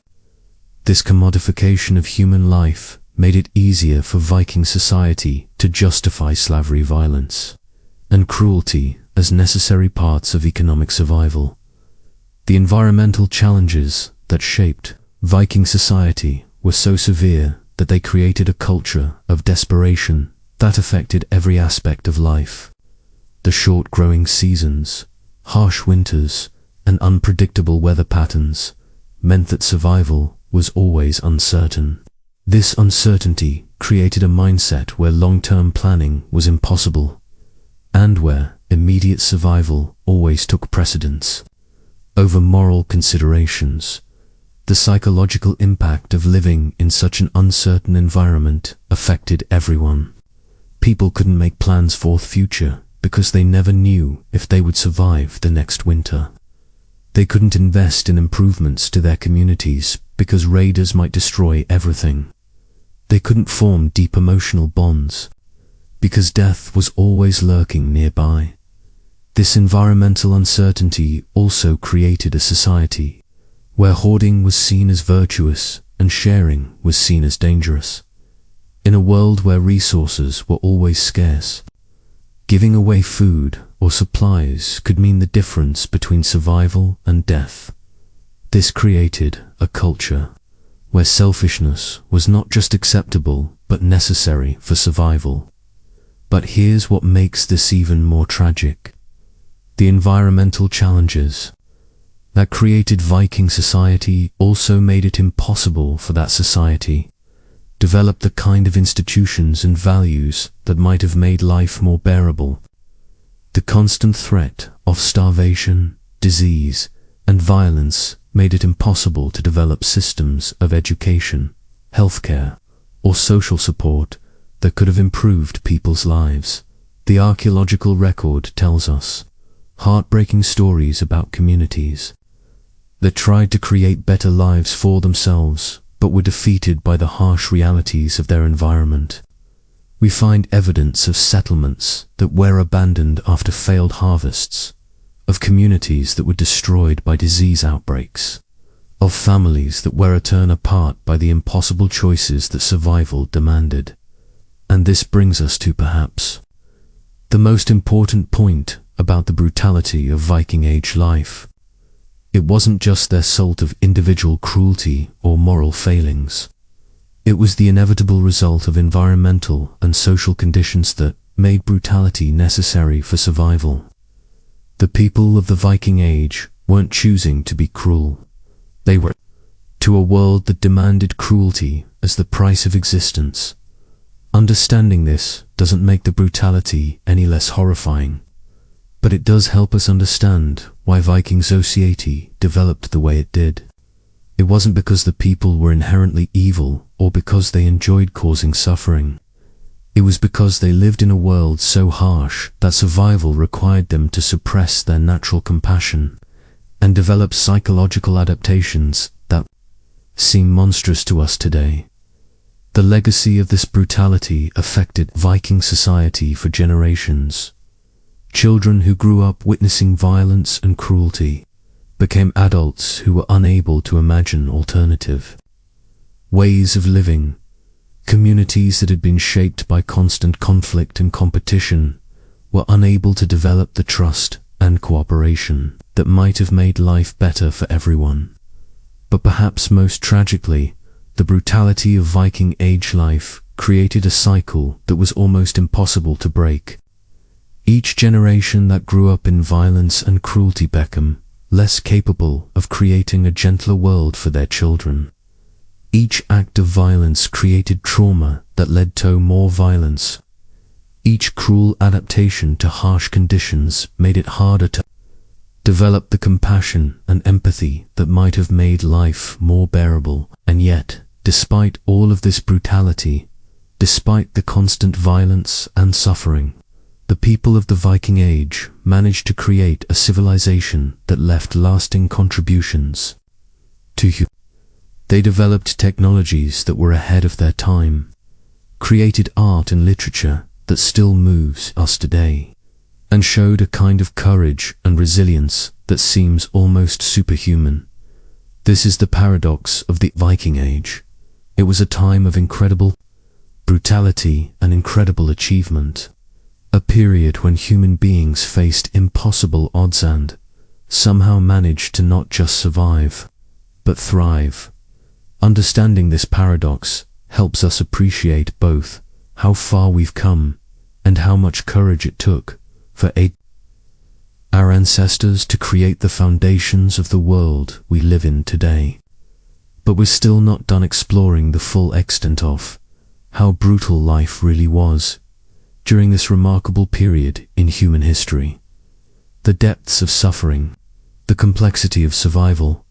This commodification of human life made it easier for Viking society to justify slavery, violence, and cruelty as necessary parts of economic survival. The environmental challenges that shaped Viking society were so severe that they created a culture of desperation that affected every aspect of life. The short growing seasons, harsh winters, and unpredictable weather patterns meant that survival was always uncertain. This uncertainty created a mindset where long-term planning was impossible, and where immediate survival always took precedence over moral considerations. The psychological impact of living in such an uncertain environment affected everyone. People couldn't make plans for the future because they never knew if they would survive the next winter. They couldn't invest in improvements to their communities because raiders might destroy everything. They couldn't form deep emotional bonds because death was always lurking nearby. This environmental uncertainty also created a society where hoarding was seen as virtuous and sharing was seen as dangerous. In a world where resources were always scarce, giving away food or supplies could mean the difference between survival and death. This created a culture where selfishness was not just acceptable but necessary for survival. But here's what makes this even more tragic. The environmental challenges that created Viking society also made it impossible for that society developed the kind of institutions and values that might have made life more bearable. The constant threat of starvation, disease, and violence made it impossible to develop systems of education, healthcare, or social support that could have improved people's lives. The archaeological record tells us heartbreaking stories about communities that tried to create better lives for themselves but were defeated by the harsh realities of their environment. We find evidence of settlements that were abandoned after failed harvests, of communities that were destroyed by disease outbreaks, of families that were torn apart by the impossible choices that survival demanded. And this brings us to perhaps the most important point about the brutality of Viking Age life. It wasn't just their salt of individual cruelty or moral failings. It was the inevitable result of environmental and social conditions that made brutality necessary for survival. The people of the Viking Age weren't choosing to be cruel. They were to a world that demanded cruelty as the price of existence. Understanding this doesn't make the brutality any less horrifying, but it does help us understand why Viking society developed the way it did. It wasn't because the people were inherently evil or because they enjoyed causing suffering. It was because they lived in a world so harsh that survival required them to suppress their natural compassion and develop psychological adaptations that seem monstrous to us today. The legacy of this brutality affected Viking society for generations. Children who grew up witnessing violence and cruelty became adults who were unable to imagine alternative ways of living. Communities that had been shaped by constant conflict and competition were unable to develop the trust and cooperation that might have made life better for everyone. But perhaps most tragically, the brutality of Viking Age life created a cycle that was almost impossible to break. Each generation that grew up in violence and cruelty became less capable of creating a gentler world for their children. Each act of violence created trauma that led to more violence. Each cruel adaptation to harsh conditions made it harder to develop the compassion and empathy that might have made life more bearable. And yet, despite all of this brutality, despite the constant violence and suffering, the people of the Viking Age managed to create a civilization that left lasting contributions to humanity. They developed technologies that were ahead of their time, created art and literature that still moves us today, and showed a kind of courage and resilience that seems almost superhuman. This is the paradox of the Viking Age. It was a time of incredible brutality and incredible achievement, a period when human beings faced impossible odds and somehow managed to not just survive, but thrive. Understanding this paradox helps us appreciate both how far we've come and how much courage it took for our ancestors to create the foundations of the world we live in today. But we're still not done exploring the full extent of how brutal life really was during this remarkable period in human history. The depths of suffering, the complexity of survival,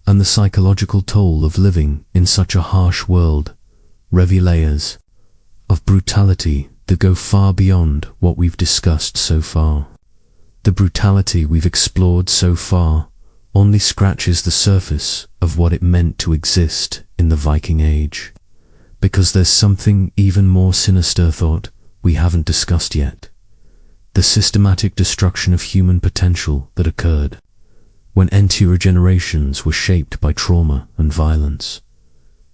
and the psychological toll of living in such a harsh world reveal layers of brutality that go far beyond what we've discussed so far. The brutality we've explored so far only scratches the surface of what it meant to exist in the Viking Age, because there's something even more sinister thought we haven't discussed yet: the systematic destruction of human potential that occurred when entire generations were shaped by trauma and violence.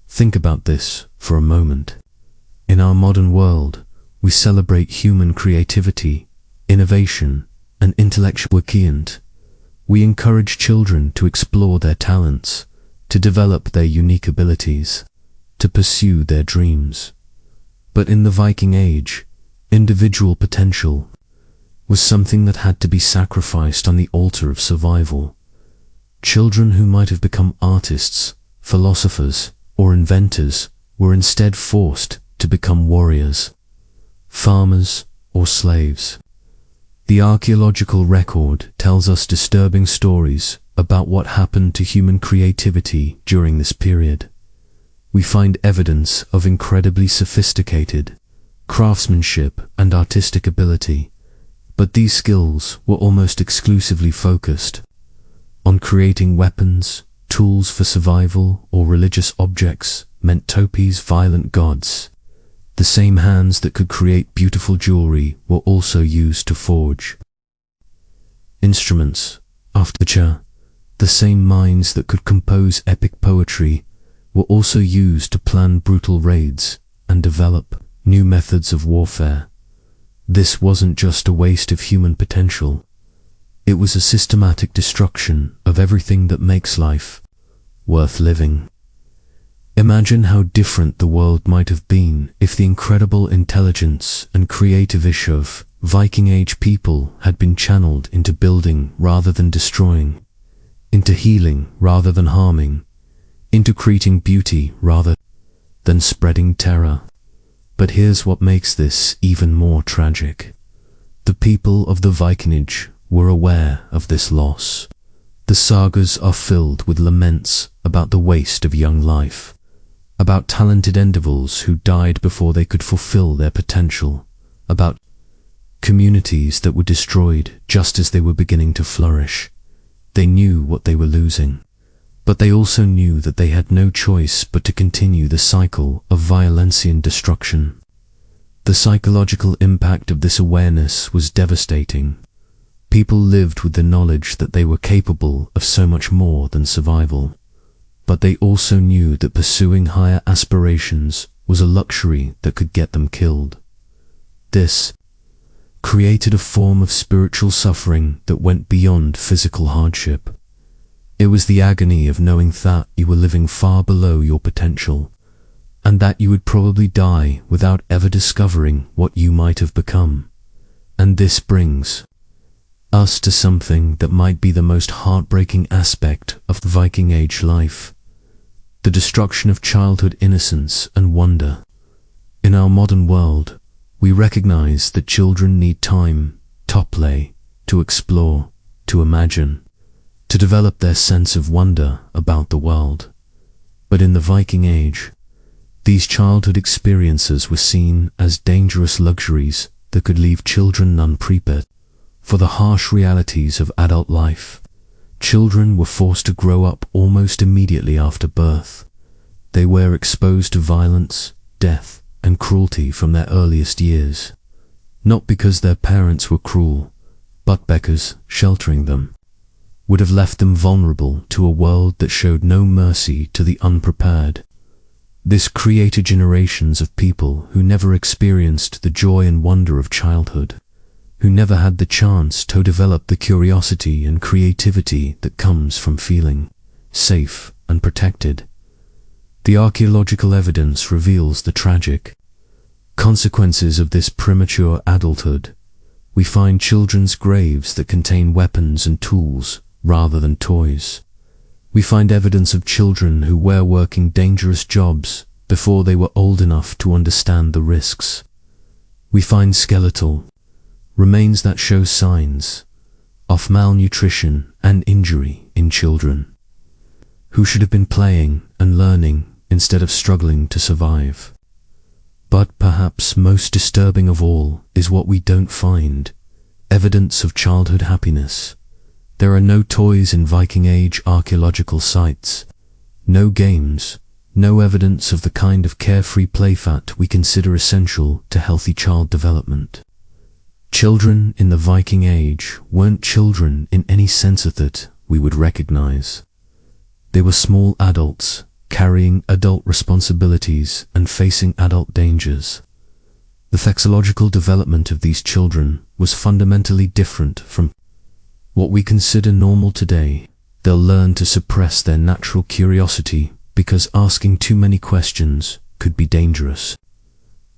Think about this for a moment. In our modern world, we celebrate human creativity, innovation, and intellectual quotient. We encourage children to explore their talents, to develop their unique abilities, to pursue their dreams. But in the Viking Age, individual potential was something that had to be sacrificed on the altar of survival. Children who might have become artists, philosophers, or inventors were instead forced to become warriors, farmers, or slaves. The archaeological record tells us disturbing stories about what happened to human creativity during this period. We find evidence of incredibly sophisticated craftsmanship and artistic ability, but these skills were almost exclusively focused on creating weapons, tools for survival, or religious objects meant Topi's violent gods. The same hands that could create beautiful jewelry were also used to forge instruments. After the same minds that could compose epic poetry were also used to plan brutal raids and develop new methods of warfare. This wasn't just a waste of human potential. It was a systematic destruction of everything that makes life worth living. Imagine how different the world might have been if the incredible intelligence and creative wish of Viking Age people had been channeled into building rather than destroying, into healing rather than harming, into creating beauty rather than spreading terror. But here's what makes this even more tragic. The people of the Viking Age were aware of this loss. The sagas are filled with laments about the waste of young life, about talented individuals who died before they could fulfill their potential, about communities that were destroyed just as they were beginning to flourish. They knew what they were losing, but they also knew that they had no choice but to continue the cycle of violence and destruction. The psychological impact of this awareness was devastating. People lived with the knowledge that they were capable of so much more than survival, but they also knew that pursuing higher aspirations was a luxury that could get them killed. This created a form of spiritual suffering that went beyond physical hardship. It was the agony of knowing that you were living far below your potential, and that you would probably die without ever discovering what you might have become. And this brings us to something that might be the most heartbreaking aspect of the Viking Age life: the destruction of childhood innocence and wonder. In our modern world, we recognize that children need time, to play, to explore, to imagine, to develop their sense of wonder about the world. But in the Viking Age, these childhood experiences were seen as dangerous luxuries that could leave children unprepared for the harsh realities of adult life. Children were forced to grow up almost immediately after birth. They were exposed to violence, death, and cruelty from their earliest years, not because their parents were cruel, but because sheltering them would have left them vulnerable to a world that showed no mercy to the unprepared. This created generations of people who never experienced the joy and wonder of childhood, who never had the chance to develop the curiosity and creativity that comes from feeling safe and protected. The archaeological evidence reveals the tragic consequences of this premature adulthood. We find children's graves that contain weapons and tools rather than toys. We find evidence of children who were working dangerous jobs before they were old enough to understand the risks. We find skeletal remains that show signs of malnutrition and injury in children who should have been playing and learning instead of struggling to survive. But perhaps most disturbing of all is what we don't find: evidence of childhood happiness. There are no toys in Viking Age archaeological sites, no games, no evidence of the kind of carefree playfat we consider essential to healthy child development. Children in the Viking Age weren't children in any sense of that we would recognize. They were small adults, carrying adult responsibilities and facing adult dangers. The psychological development of these children was fundamentally different from what we consider normal today. They'll learn to suppress their natural curiosity because asking too many questions could be dangerous.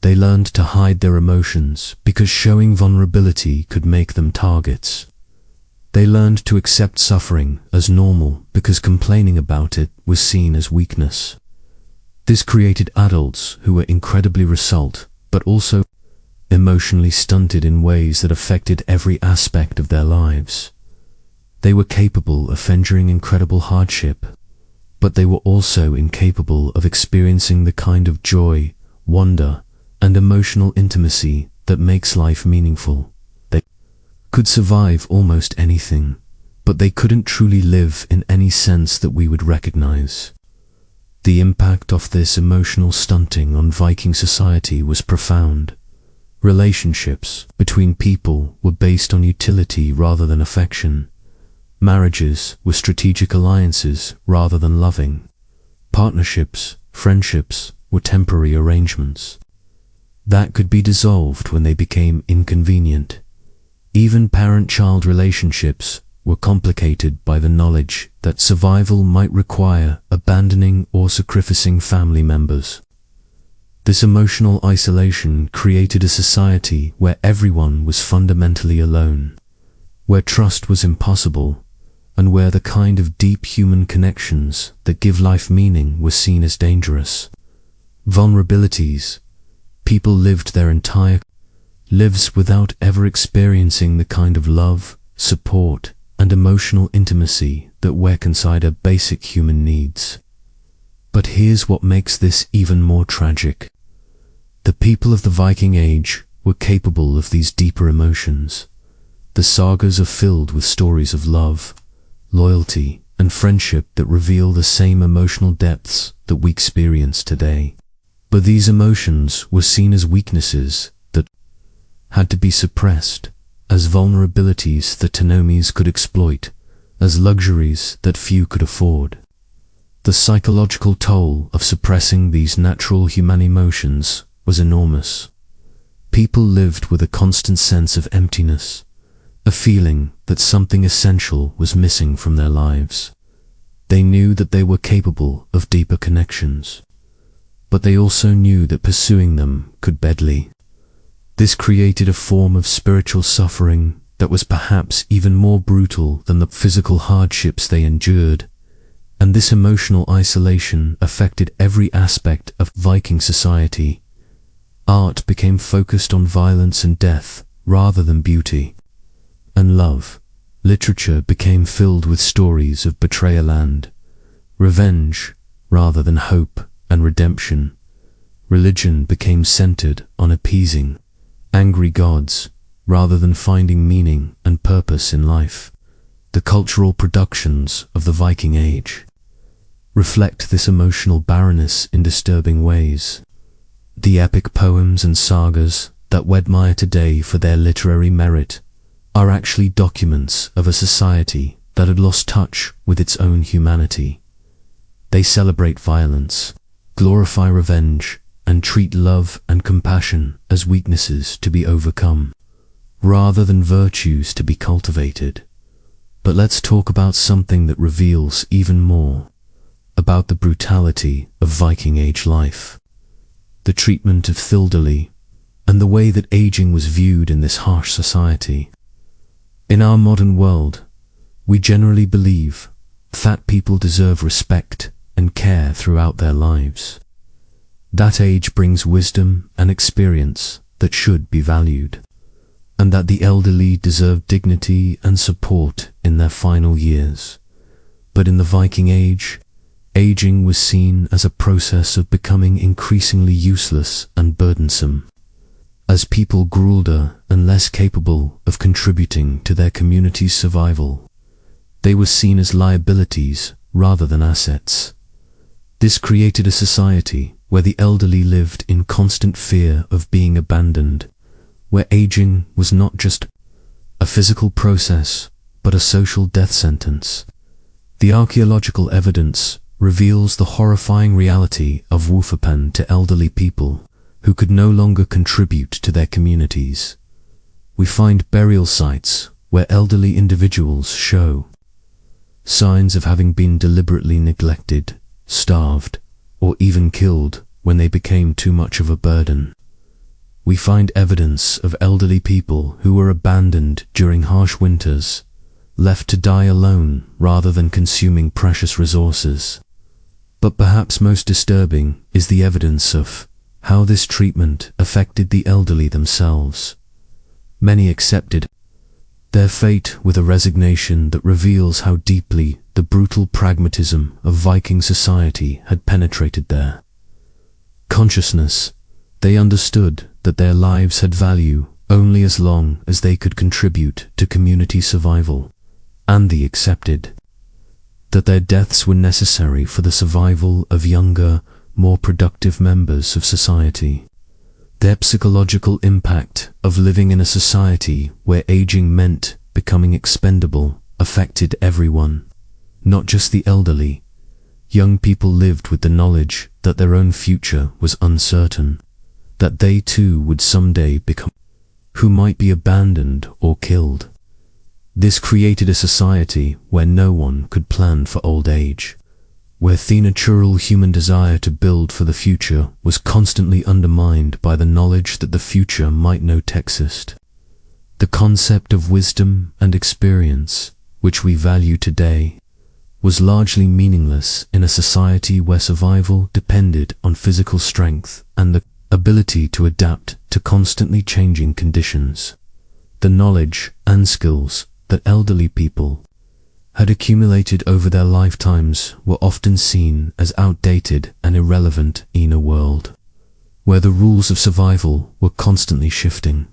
They learned to hide their emotions because showing vulnerability could make them targets. They learned to accept suffering as normal because complaining about it was seen as weakness. This created adults who were incredibly resilient, but also emotionally stunted in ways that affected every aspect of their lives. They were capable of enduring incredible hardship, but they were also incapable of experiencing the kind of joy, wonder, and emotional intimacy that makes life meaningful. They could survive almost anything, but they couldn't truly live in any sense that we would recognize. The impact of this emotional stunting on Viking society was profound. Relationships between people were based on utility rather than affection. Marriages were strategic alliances rather than loving. Partnerships, friendships were temporary arrangements that could be dissolved when they became inconvenient. Even parent-child relationships were complicated by the knowledge that survival might require abandoning or sacrificing family members. This emotional isolation created a society where everyone was fundamentally alone, where trust was impossible, and where the kind of deep human connections that give life meaning were seen as dangerous. Vulnerabilities. People lived their entire lives without ever experiencing the kind of love, support, and emotional intimacy that we consider basic human needs. But here's what makes this even more tragic. The people of the Viking Age were capable of these deeper emotions. The sagas are filled with stories of love, loyalty, and friendship that reveal the same emotional depths that we experience today. But these emotions were seen as weaknesses that had to be suppressed, as vulnerabilities that enemies could exploit, as luxuries that few could afford. The psychological toll of suppressing these natural human emotions was enormous. People lived with a constant sense of emptiness, a feeling that something essential was missing from their lives. They knew that they were capable of deeper connections, but they also knew that pursuing them could badly. This created a form of spiritual suffering that was perhaps even more brutal than the physical hardships they endured, and this emotional isolation affected every aspect of Viking society. Art became focused on violence and death rather than beauty and love. Literature became filled with stories of betrayal and revenge rather than hope and redemption. Religion became centered on appeasing angry gods rather than finding meaning and purpose in life. The cultural productions of the Viking Age reflect this emotional barrenness in disturbing ways. The epic poems and sagas that we admire today for their literary merit are actually documents of a society that had lost touch with its own humanity. They celebrate violence, glorify revenge, and treat love and compassion as weaknesses to be overcome, rather than virtues to be cultivated. But let's talk about something that reveals even more about the brutality of Viking Age life. The treatment of the elderly, and the way that aging was viewed in this harsh society. In our modern world, we generally believe that people deserve respect and care throughout their lives. That age brings wisdom and experience that should be valued, and that the elderly deserve dignity and support in their final years. But in the Viking Age, aging was seen as a process of becoming increasingly useless and burdensome. As people grew older and less capable of contributing to their community's survival, they were seen as liabilities rather than assets. This created a society where the elderly lived in constant fear of being abandoned, where aging was not just a physical process, but a social death sentence. The archaeological evidence reveals the horrifying reality of Wufapan to elderly people who could no longer contribute to their communities. We find burial sites where elderly individuals show signs of having been deliberately neglected, starved, or even killed when they became too much of a burden. We find evidence of elderly people who were abandoned during harsh winters, left to die alone rather than consuming precious resources. But perhaps most disturbing is the evidence of how this treatment affected the elderly themselves. Many accepted their fate with a resignation that reveals how deeply the brutal pragmatism of Viking society had penetrated their consciousness. They understood that their lives had value only as long as they could contribute to community survival, and they accepted that their deaths were necessary for the survival of younger, more productive members of society. Their psychological impact of living in a society where aging meant becoming expendable affected everyone, not just the elderly. Young people lived with the knowledge that their own future was uncertain, that they too would someday become who might be abandoned or killed. This created a society where no one could plan for old age, where the natural human desire to build for the future was constantly undermined by the knowledge that the future might not exist. The concept of wisdom and experience, which we value today, was largely meaningless in a society where survival depended on physical strength and the ability to adapt to constantly changing conditions. The knowledge and skills that elderly people had accumulated over their lifetimes were often seen as outdated and irrelevant in a world where the rules of survival were constantly shifting.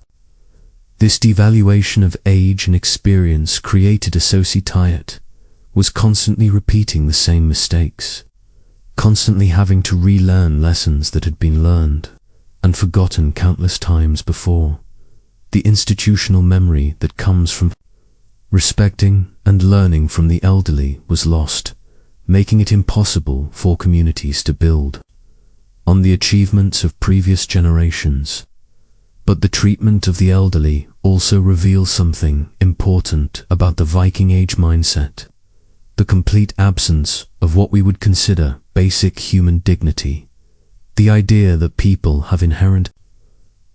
This devaluation of age and experience created a society was constantly repeating the same mistakes, constantly having to relearn lessons that had been learned and forgotten countless times before. The institutional memory that comes from respecting and learning from the elderly was lost, making it impossible for communities to build on the achievements of previous generations. But the treatment of the elderly also reveals something important about the Viking Age mindset: the complete absence of what we would consider basic human dignity. The idea that people have inherent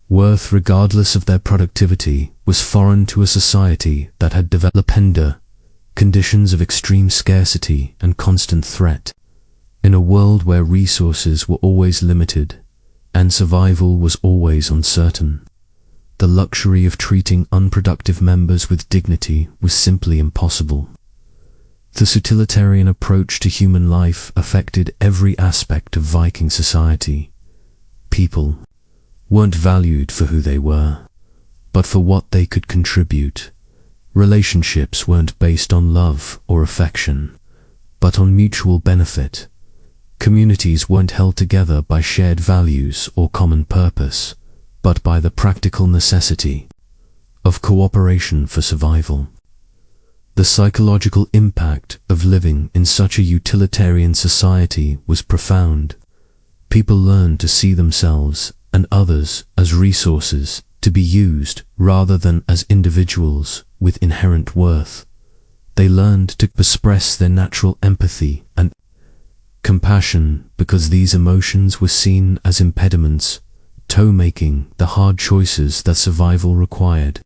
worth regardless of their productivity was foreign to a society that had developed under conditions of extreme scarcity and constant threat. In a world where resources were always limited and survival was always uncertain, the luxury of treating unproductive members with dignity was simply impossible. The utilitarian approach to human life affected every aspect of Viking society. People weren't valued for who they were, but for what they could contribute. Relationships weren't based on love or affection, but on mutual benefit. Communities weren't held together by shared values or common purpose, but by the practical necessity of cooperation for survival. The psychological impact of living in such a utilitarian society was profound. People learned to see themselves and others as resources to be used rather than as individuals with inherent worth. They learned to express their natural empathy and compassion because these emotions were seen as impediments to making the hard choices that survival required.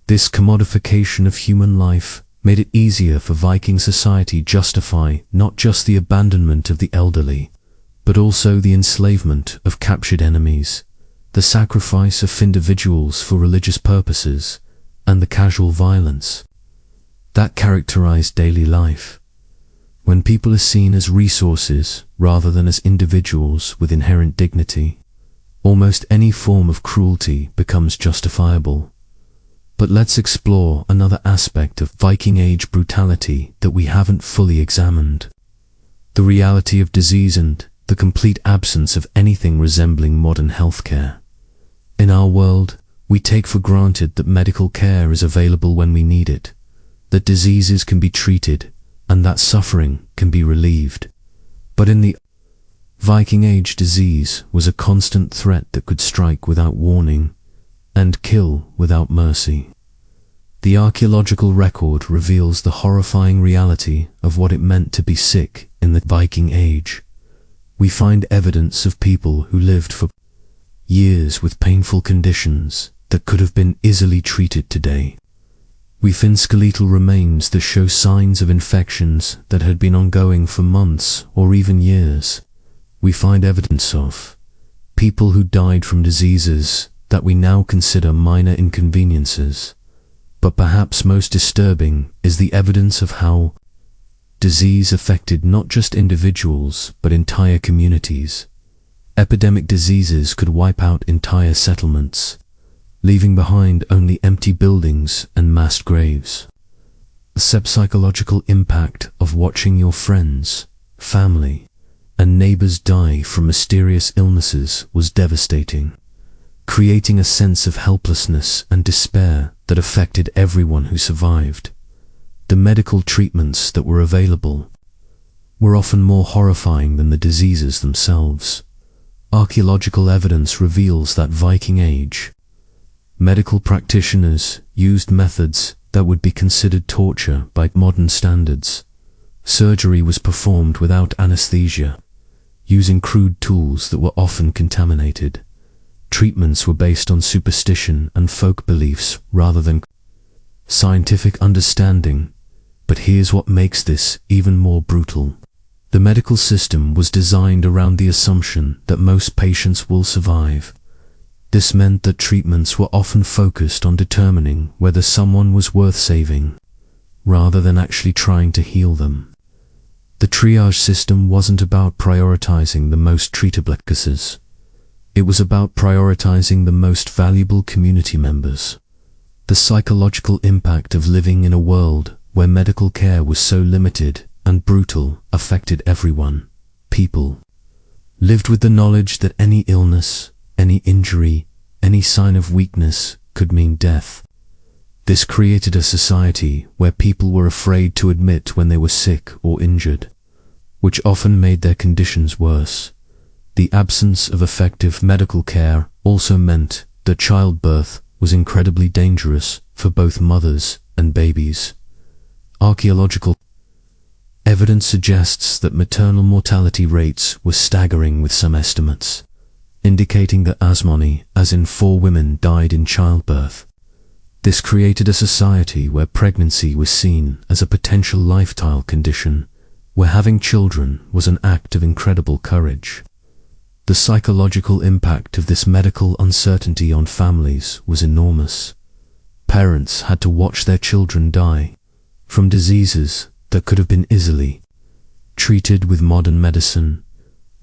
This commodification of human life made it easier for Viking society to justify not just the abandonment of the elderly, but also the enslavement of captured enemies, the sacrifice of individuals for religious purposes, and the casual violence that characterized daily life. When people are seen as resources rather than as individuals with inherent dignity, almost any form of cruelty becomes justifiable. But let's explore another aspect of Viking Age brutality that we haven't fully examined: the reality of disease and the complete absence of anything resembling modern healthcare. In our world, we take for granted that medical care is available when we need it, that diseases can be treated, and that suffering can be relieved. But in the Viking Age, disease was a constant threat that could strike without warning and kill without mercy. The archaeological record reveals the horrifying reality of what it meant to be sick in the Viking Age. We find evidence of people who lived for years with painful conditions that could have been easily treated today. We find skeletal remains that show signs of infections that had been ongoing for months or even years. We find evidence of people who died from diseases that we now consider minor inconveniences. But perhaps most disturbing is the evidence of how disease affected not just individuals but entire communities. Epidemic diseases could wipe out entire settlements, leaving behind only empty buildings and mass graves. The psychological impact of watching your friends, family, and neighbors die from mysterious illnesses was devastating, creating a sense of helplessness and despair that affected everyone who survived. The medical treatments that were available were often more horrifying than the diseases themselves. Archaeological evidence reveals that Viking Age medical practitioners used methods that would be considered torture by modern standards. Surgery was performed without anesthesia, using crude tools that were often contaminated. Treatments were based on superstition and folk beliefs rather than scientific understanding. But here's what makes this even more brutal. The medical system was designed around the assumption that most patients will survive. This meant that treatments were often focused on determining whether someone was worth saving, rather than actually trying to heal them. The triage system wasn't about prioritizing the most treatable cases. It was about prioritizing the most valuable community members. The psychological impact of living in a world where medical care was so limited and brutal affected everyone. People lived with the knowledge that any illness, any injury, any sign of weakness could mean death. This created a society where people were afraid to admit when they were sick or injured, which often made their conditions worse. The absence of effective medical care also meant that childbirth was incredibly dangerous for both mothers and babies. Archaeological evidence suggests that maternal mortality rates were staggering, with some estimates indicating that as many as in 4 women died in childbirth. This created a society where pregnancy was seen as a potential lifestyle condition, where having children was an act of incredible courage. The psychological impact of this medical uncertainty on families was enormous. Parents had to watch their children die from diseases that could have been easily treated with modern medicine.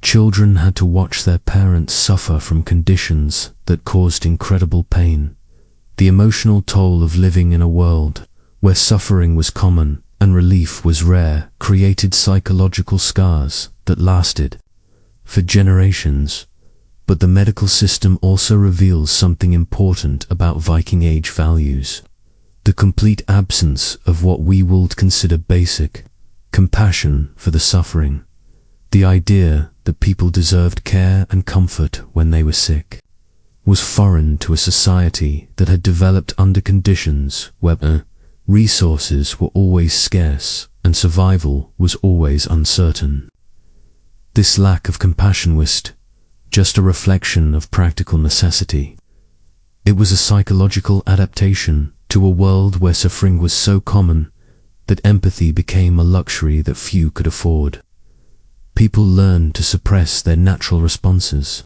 Children had to watch their parents suffer from conditions that caused incredible pain. The emotional toll of living in a world where suffering was common and relief was rare created psychological scars that lasted for generations. But the medical system also reveals something important about Viking Age values: the complete absence of what we would consider basic compassion for the suffering. The idea that people deserved care and comfort when they were sick was foreign to a society that had developed under conditions where resources were always scarce and survival was always uncertain. This lack of compassion was just a reflection of practical necessity. It was a psychological adaptation to a world where suffering was so common that empathy became a luxury that few could afford. People learned to suppress their natural responses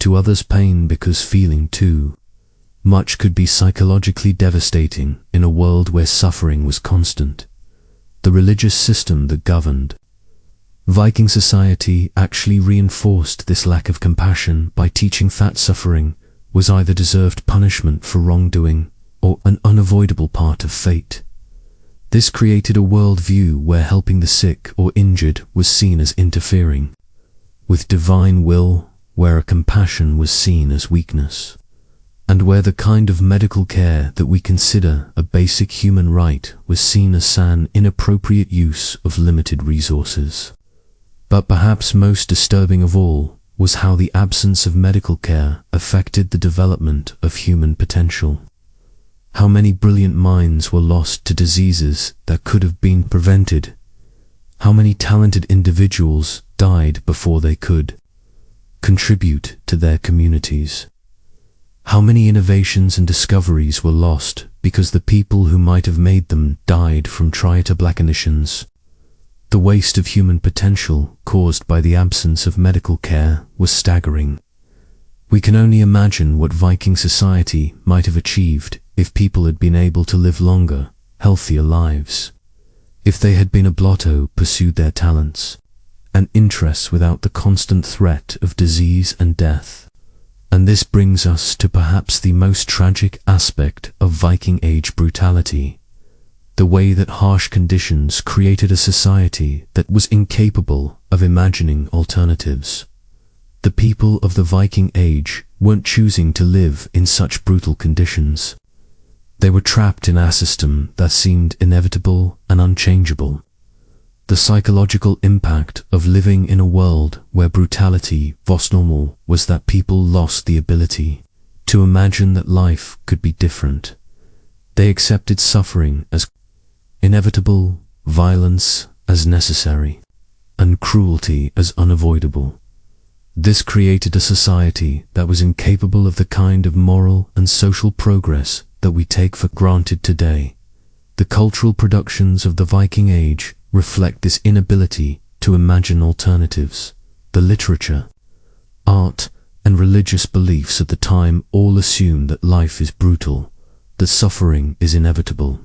to others' pain because feeling too much could be psychologically devastating in a world where suffering was constant. The religious system that governed Viking society actually reinforced this lack of compassion by teaching that suffering was either deserved punishment for wrongdoing or an unavoidable part of fate. This created a worldview where helping the sick or injured was seen as interfering with divine will, where a compassion was seen as weakness, and where the kind of medical care that we consider a basic human right was seen as an inappropriate use of limited resources. But perhaps most disturbing of all was how the absence of medical care affected the development of human potential. How many brilliant minds were lost to diseases that could have been prevented? How many talented individuals died before they could contribute to their communities? How many innovations and discoveries were lost because the people who might have made them died from triatablack conditions. The waste of human potential caused by the absence of medical care was staggering. We can only imagine what Viking society might have achieved if people had been able to live longer, healthier lives. If they had been able to pursue their talents and interests without the constant threat of disease and death. And this brings us to perhaps the most tragic aspect of Viking Age brutality, the way that harsh conditions created a society that was incapable of imagining alternatives. The people of the Viking Age weren't choosing to live in such brutal conditions. They were trapped in a system that seemed inevitable and unchangeable. The psychological impact of living in a world where brutality was normal was that people lost the ability to imagine that life could be different. They accepted suffering as inevitable, violence as necessary, and cruelty as unavoidable. This created a society that was incapable of the kind of moral and social progress that we take for granted today. The cultural productions of the Viking Age reflect this inability to imagine alternatives. The literature, art, and religious beliefs at the time all assume that life is brutal, that suffering is inevitable,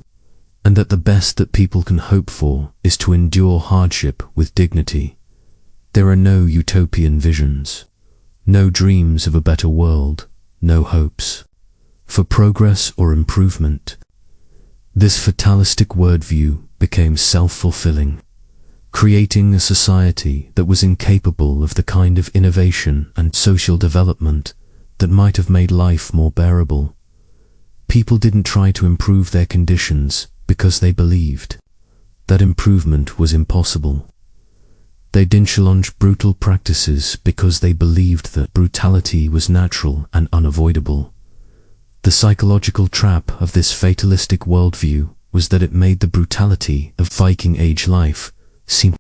and that the best that people can hope for is to endure hardship with dignity. There are no utopian visions, no dreams of a better world, no hopes for progress or improvement. This fatalistic worldview became self-fulfilling, creating a society that was incapable of the kind of innovation and social development that might have made life more bearable. People didn't try to improve their conditions because they believed that improvement was impossible. They didn't challenge brutal practices because they believed that brutality was natural and unavoidable. The psychological trap of this fatalistic worldview was that it made the brutality of Viking Age life seem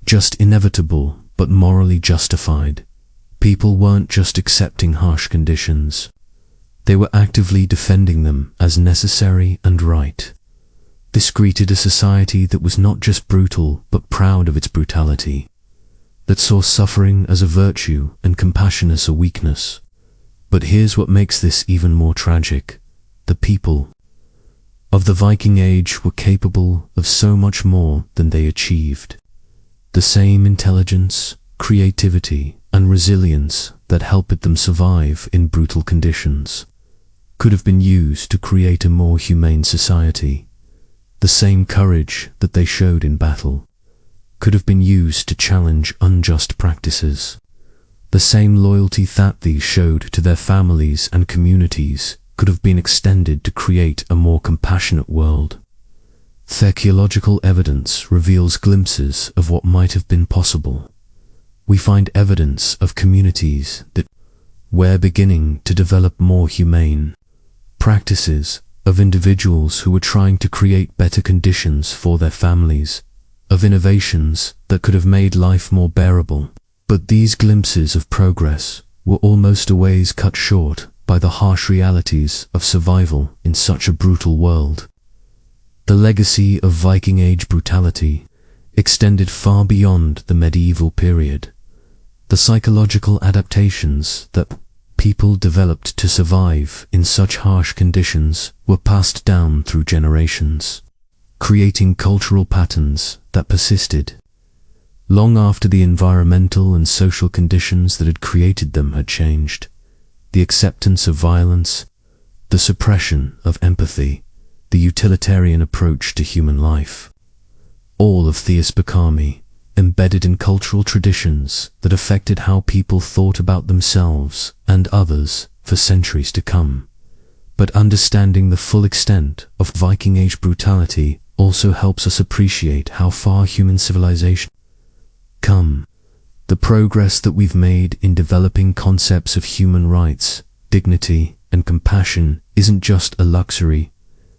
just inevitable but morally justified. People weren't just accepting harsh conditions. They were actively defending them as necessary and right. This created a society that was not just brutal but proud of its brutality, that saw suffering as a virtue and compassion as a weakness. But here's what makes this even more tragic. The people of the Viking Age were capable of so much more than they achieved. The same intelligence, creativity, and resilience that helped them survive in brutal conditions could have been used to create a more humane society. The same courage that they showed in battle could have been used to challenge unjust practices. The same loyalty that these showed to their families and communities could have been extended to create a more compassionate world. The archaeological evidence reveals glimpses of what might have been possible. We find evidence of communities that were beginning to develop more humane practices, of individuals who were trying to create better conditions for their families, of innovations that could have made life more bearable. But these glimpses of progress were almost always cut short by the harsh realities of survival in such a brutal world. The legacy of Viking Age brutality extended far beyond the medieval period. The psychological adaptations that people developed to survive in such harsh conditions were passed down through generations, creating cultural patterns that persisted long after the environmental and social conditions that had created them had changed. The acceptance of violence, the suppression of empathy, the utilitarian approach to human life, all of this became embedded in cultural traditions that affected how people thought about themselves and others for centuries to come. But understanding the full extent of Viking Age brutality also helps us appreciate how far human civilization come. The progress that we've made in developing concepts of human rights, dignity, and compassion isn't just a luxury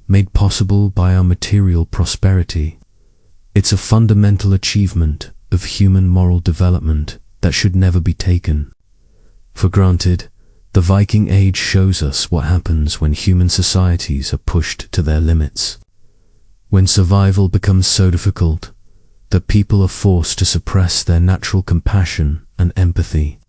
made possible by our material prosperity. It's a fundamental achievement of human moral development that should never be taken for granted. The Viking Age shows us what happens when human societies are pushed to their limits. When survival becomes so difficult that people are forced to suppress their natural compassion and empathy.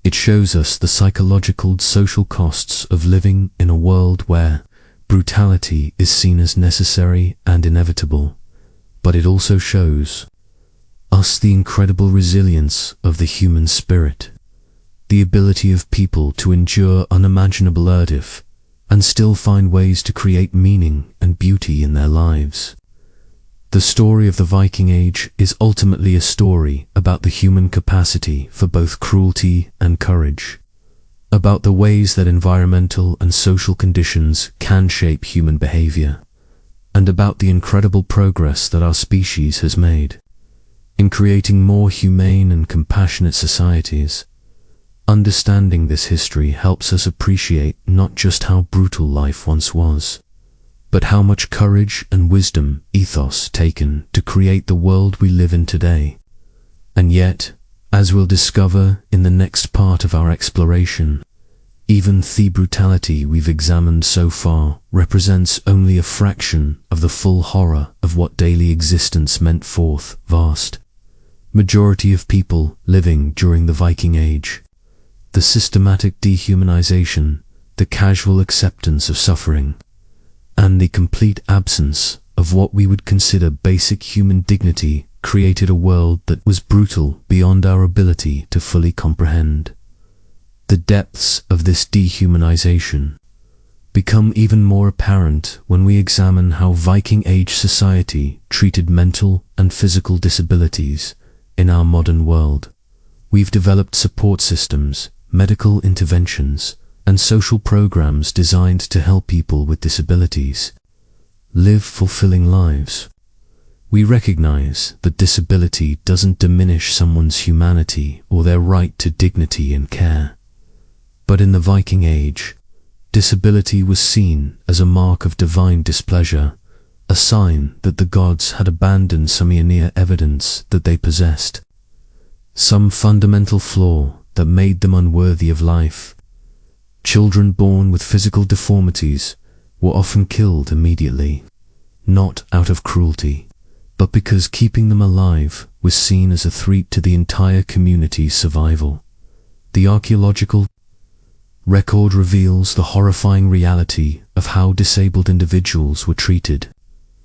It shows us the psychological, social costs of living in a world where brutality is seen as necessary and inevitable. But it also shows us the incredible resilience of the human spirit, the ability of people to endure unimaginable hardship and still find ways to create meaning and beauty in their lives. The story of the Viking Age is ultimately a story about the human capacity for both cruelty and courage, about the ways that environmental and social conditions can shape human behavior, and about the incredible progress that our species has made in creating more humane and compassionate societies. Understanding this history helps us appreciate not just how brutal life once was, but how much courage and wisdom ethos taken to create the world we live in today. And yet, as we'll discover in the next part of our exploration, even the brutality we've examined so far represents only a fraction of the full horror of what daily existence meant for the vast majority of people living during the Viking Age. The systematic dehumanization, the casual acceptance of suffering, and the complete absence of what we would consider basic human dignity created a world that was brutal beyond our ability to fully comprehend. The depths of this dehumanization become even more apparent when we examine how Viking Age society treated mental and physical disabilities in our modern world. We've developed support systems, medical interventions, and social programs designed to help people with disabilities live fulfilling lives. We recognize that disability doesn't diminish someone's humanity or their right to dignity and care. But in the Viking Age, disability was seen as a mark of divine displeasure, a sign that the gods had abandoned some near evidence that they possessed some fundamental flaw that made them unworthy of life. Children born with physical deformities were often killed immediately, not out of cruelty, but because keeping them alive was seen as a threat to the entire community's survival. The archaeological record reveals the horrifying reality of how disabled individuals were treated.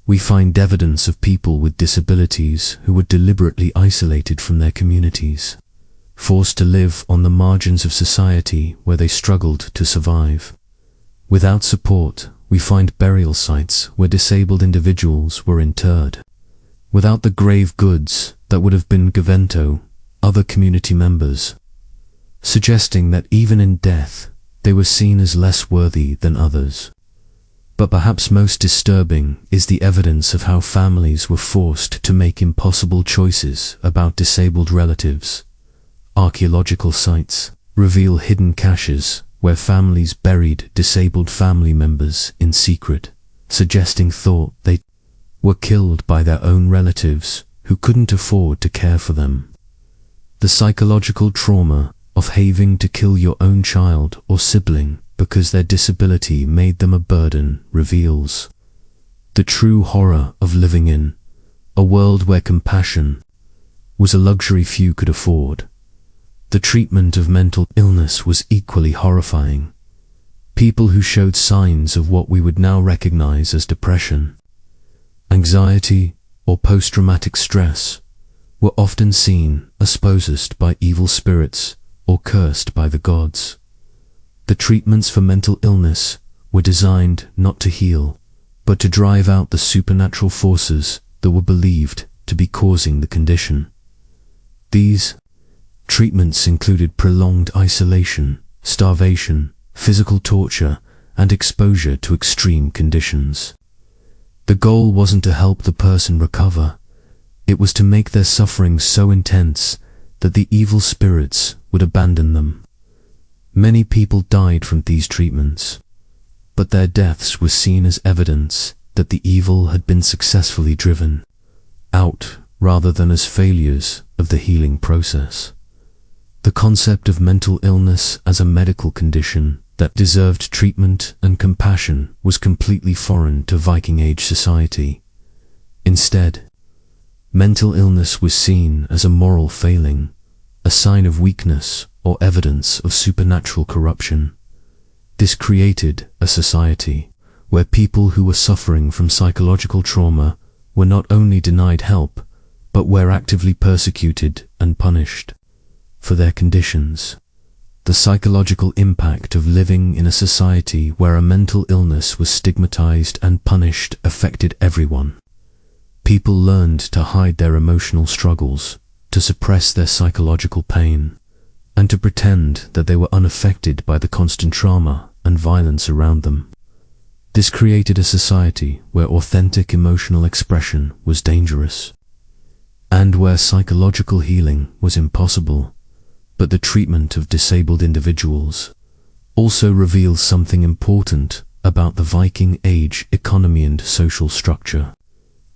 We find evidence of people with disabilities who were deliberately isolated from their communities, forced to live on the margins of society where they struggled to survive. Without support, we find burial sites where disabled individuals were interred, without the grave goods that would have been given to other community members, suggesting that even in death, they were seen as less worthy than others. But perhaps most disturbing is the evidence of how families were forced to make impossible choices about disabled relatives. Archaeological sites reveal hidden caches where families buried disabled family members in secret, suggesting they were killed by their own relatives who couldn't afford to care for them. The psychological trauma of having to kill your own child or sibling because their disability made them a burden reveals the true horror of living in a world where compassion was a luxury few could afford. The treatment of mental illness was equally horrifying. People who showed signs of what we would now recognize as depression, anxiety, or post-traumatic stress were often seen as possessed by evil spirits or cursed by the gods. The treatments for mental illness were designed not to heal, but to drive out the supernatural forces that were believed to be causing the condition. These treatments included prolonged isolation, starvation, physical torture, and exposure to extreme conditions. The goal wasn't to help the person recover, it was to make their suffering so intense that the evil spirits would abandon them. Many people died from these treatments, but their deaths were seen as evidence that the evil had been successfully driven out rather than as failures of the healing process. The concept of mental illness as a medical condition that deserved treatment and compassion was completely foreign to Viking Age society. Instead, mental illness was seen as a moral failing, a sign of weakness or evidence of supernatural corruption. This created a society where people who were suffering from psychological trauma were not only denied help, but were actively persecuted and punished for their conditions. The psychological impact of living in a society where a mental illness was stigmatized and punished affected everyone. People learned to hide their emotional struggles, to suppress their psychological pain, and to pretend that they were unaffected by the constant trauma and violence around them. This created a society where authentic emotional expression was dangerous, and where psychological healing was impossible. But the treatment of disabled individuals also reveals something important about the Viking Age economy and social structure.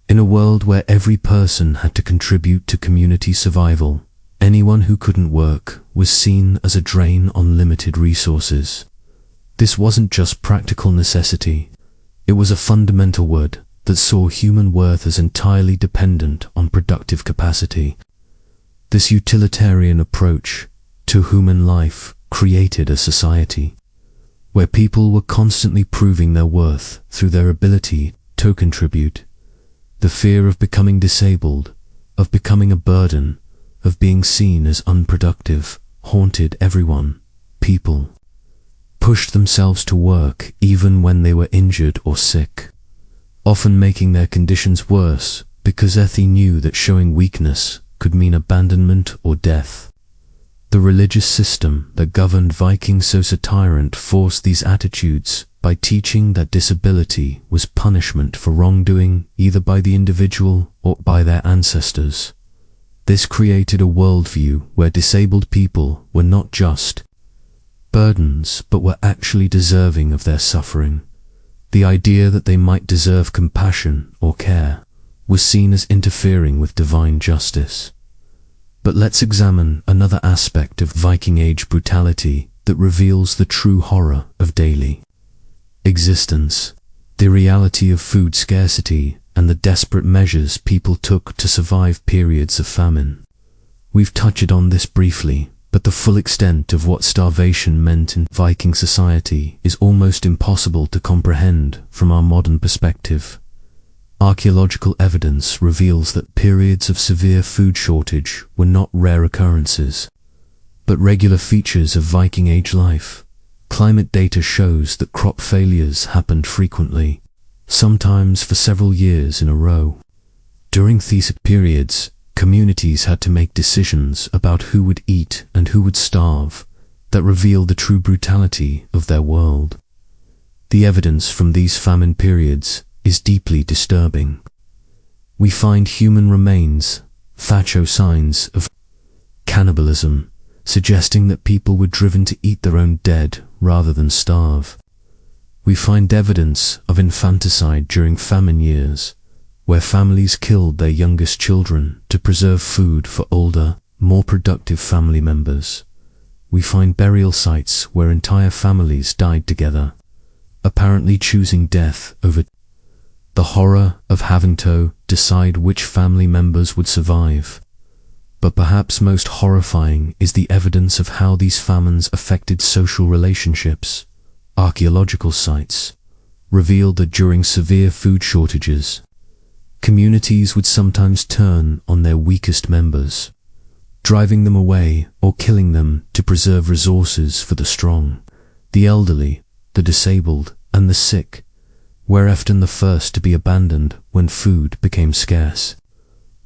In a world where every person had to contribute to community survival, anyone who couldn't work was seen as a drain on limited resources. This wasn't just practical necessity, it was a fundamental word that saw human worth as entirely dependent on productive capacity. This utilitarian approach to human life created a society where people were constantly proving their worth through their ability to contribute. The fear of becoming disabled, of becoming a burden, of being seen as unproductive, haunted everyone. People pushed themselves to work even when they were injured or sick, often making their conditions worse because they knew that showing weakness could mean abandonment or death. The religious system that governed Viking society forced these attitudes by teaching that disability was punishment for wrongdoing either by the individual or by their ancestors. This created a worldview where disabled people were not just burdens but were actually deserving of their suffering. The idea that they might deserve compassion or care was seen as interfering with divine justice. But let's examine another aspect of Viking Age brutality that reveals the true horror of daily existence, the reality of food scarcity and the desperate measures people took to survive periods of famine. We've touched on this briefly, but the full extent of what starvation meant in Viking society is almost impossible to comprehend from our modern perspective. Archaeological evidence reveals that periods of severe food shortage were not rare occurrences, but regular features of Viking Age life. Climate data shows that crop failures happened frequently, sometimes for several years in a row. During these periods, communities had to make decisions about who would eat and who would starve that revealed the true brutality of their world. The evidence from these famine periods is deeply disturbing. We find human remains, signs of cannibalism, suggesting that people were driven to eat their own dead rather than starve. We find evidence of infanticide during famine years, where families killed their youngest children to preserve food for older, more productive family members. We find burial sites where entire families died together, apparently choosing death over the horror of having to decide which family members would survive. But perhaps most horrifying is the evidence of how these famines affected social relationships. Archaeological sites revealed that during severe food shortages, communities would sometimes turn on their weakest members, driving them away or killing them to preserve resources for the strong. The elderly, the disabled, and the sick were often the first to be abandoned when food became scarce.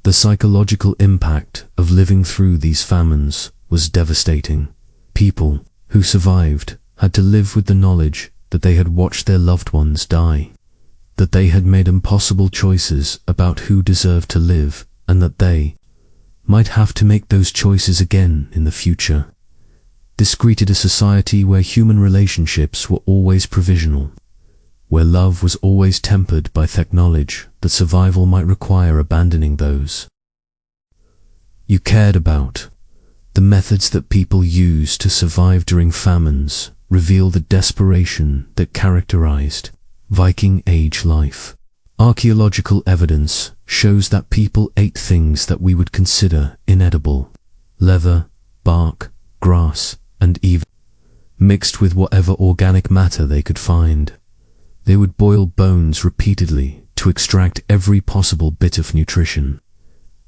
The psychological impact of living through these famines was devastating. People who survived had to live with the knowledge that they had watched their loved ones die, that they had made impossible choices about who deserved to live, and that they might have to make those choices again in the future. This created a society where human relationships were always provisional, where love was always tempered by the knowledge that survival might require abandoning those you cared about. The methods that people used to survive during famines reveal the desperation that characterized Viking Age life. Archaeological evidence shows that people ate things that we would consider inedible: leather, bark, grass, and even mixed with whatever organic matter they could find. They would boil bones repeatedly to extract every possible bit of nutrition,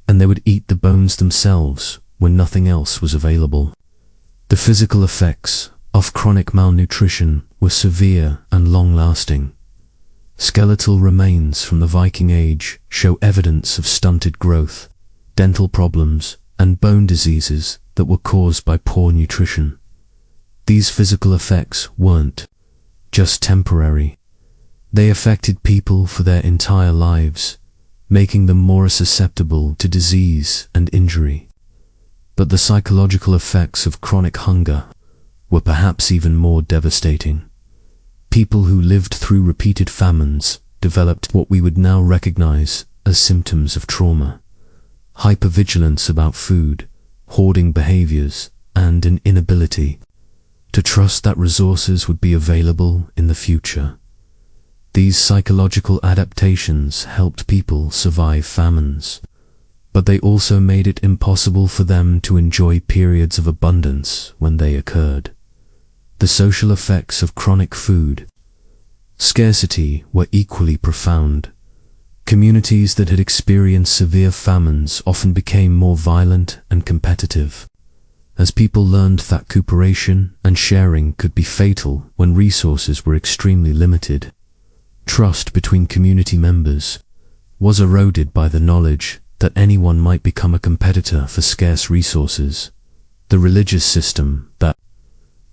and they would eat the bones themselves when nothing else was available. The physical effects of chronic malnutrition were severe and long-lasting. Skeletal remains from the Viking Age show evidence of stunted growth, dental problems, and bone diseases that were caused by poor nutrition. These physical effects weren't just temporary. They affected people for their entire lives, making them more susceptible to disease and injury. But the psychological effects of chronic hunger were perhaps even more devastating. People who lived through repeated famines developed what we would now recognize as symptoms of trauma: hypervigilance about food, hoarding behaviors, and an inability to trust that resources would be available in the future. These psychological adaptations helped people survive famines, but they also made it impossible for them to enjoy periods of abundance when they occurred. The social effects of chronic food scarcity were equally profound. Communities that had experienced severe famines often became more violent and competitive, as people learned that cooperation and sharing could be fatal when resources were extremely limited. Trust between community members was eroded by the knowledge that anyone might become a competitor for scarce resources. The religious system that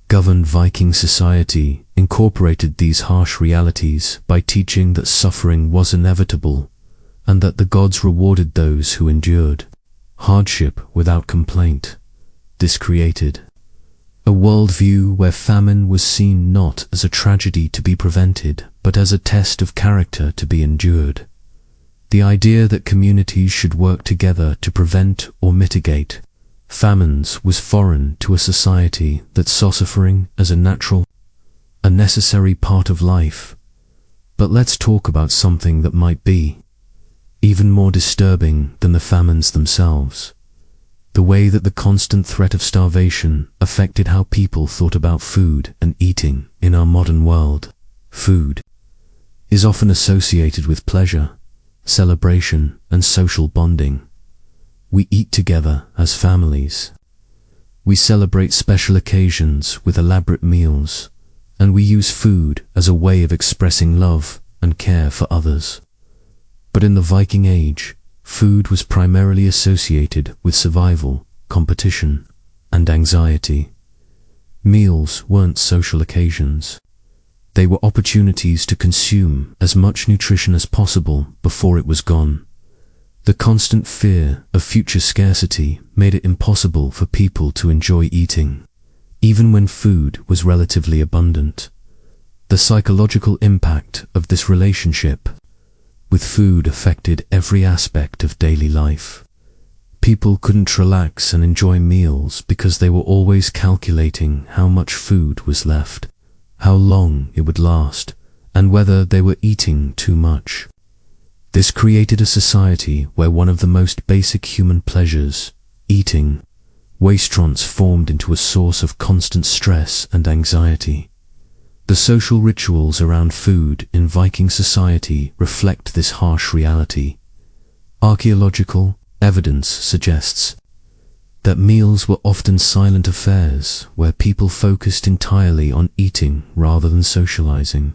governed Viking society incorporated these harsh realities by teaching that suffering was inevitable and that the gods rewarded those who endured hardship without complaint. This created a worldview where famine was seen not as a tragedy to be prevented, but as a test of character to be endured. The idea that communities should work together to prevent or mitigate famines was foreign to a society that saw suffering as a natural, a necessary part of life. But let's talk about something that might be even more disturbing than the famines themselves: the way that the constant threat of starvation affected how people thought about food and eating in our modern world. Food is often associated with pleasure, celebration, and social bonding. We eat together as families. We celebrate special occasions with elaborate meals, and we use food as a way of expressing love and care for others. But in the Viking Age, food was primarily associated with survival, competition, and anxiety. Meals weren't social occasions. They were opportunities to consume as much nutrition as possible before it was gone. The constant fear of future scarcity made it impossible for people to enjoy eating, even when food was relatively abundant. The psychological impact of this relationship with food affected every aspect of daily life. People couldn't relax and enjoy meals because they were always calculating how much food was left, how long it would last, and whether they were eating too much. This created a society where one of the most basic human pleasures, eating, was transformed into a source of constant stress and anxiety. The social rituals around food in Viking society reflect this harsh reality. Archaeological evidence suggests that meals were often silent affairs where people focused entirely on eating rather than socializing.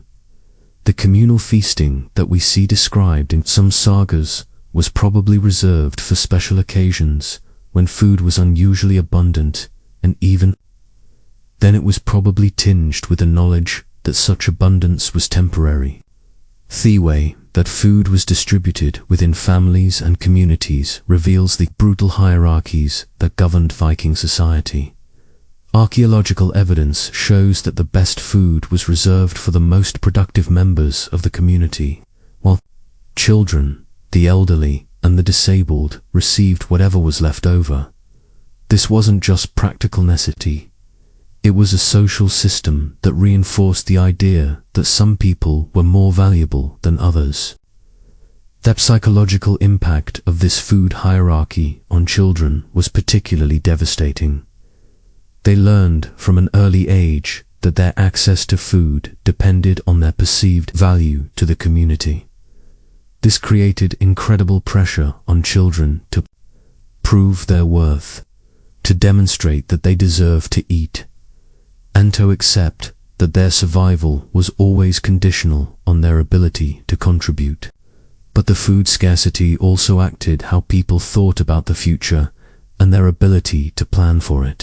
The communal feasting that we see described in some sagas was probably reserved for special occasions when food was unusually abundant, and even then it was probably tinged with the knowledge that such abundance was temporary. The way that food was distributed within families and communities reveals the brutal hierarchies that governed Viking society. Archaeological evidence shows that the best food was reserved for the most productive members of the community, while children, the elderly, and the disabled received whatever was left over. This wasn't just practical necessity. It was a social system that reinforced the idea that some people were more valuable than others. The psychological impact of this food hierarchy on children was particularly devastating. They learned from an early age that their access to food depended on their perceived value to the community. This created incredible pressure on children to prove their worth, to demonstrate that they deserved to eat, and to accept that their survival was always conditional on their ability to contribute. But the food scarcity also acted how people thought about the future and their ability to plan for it.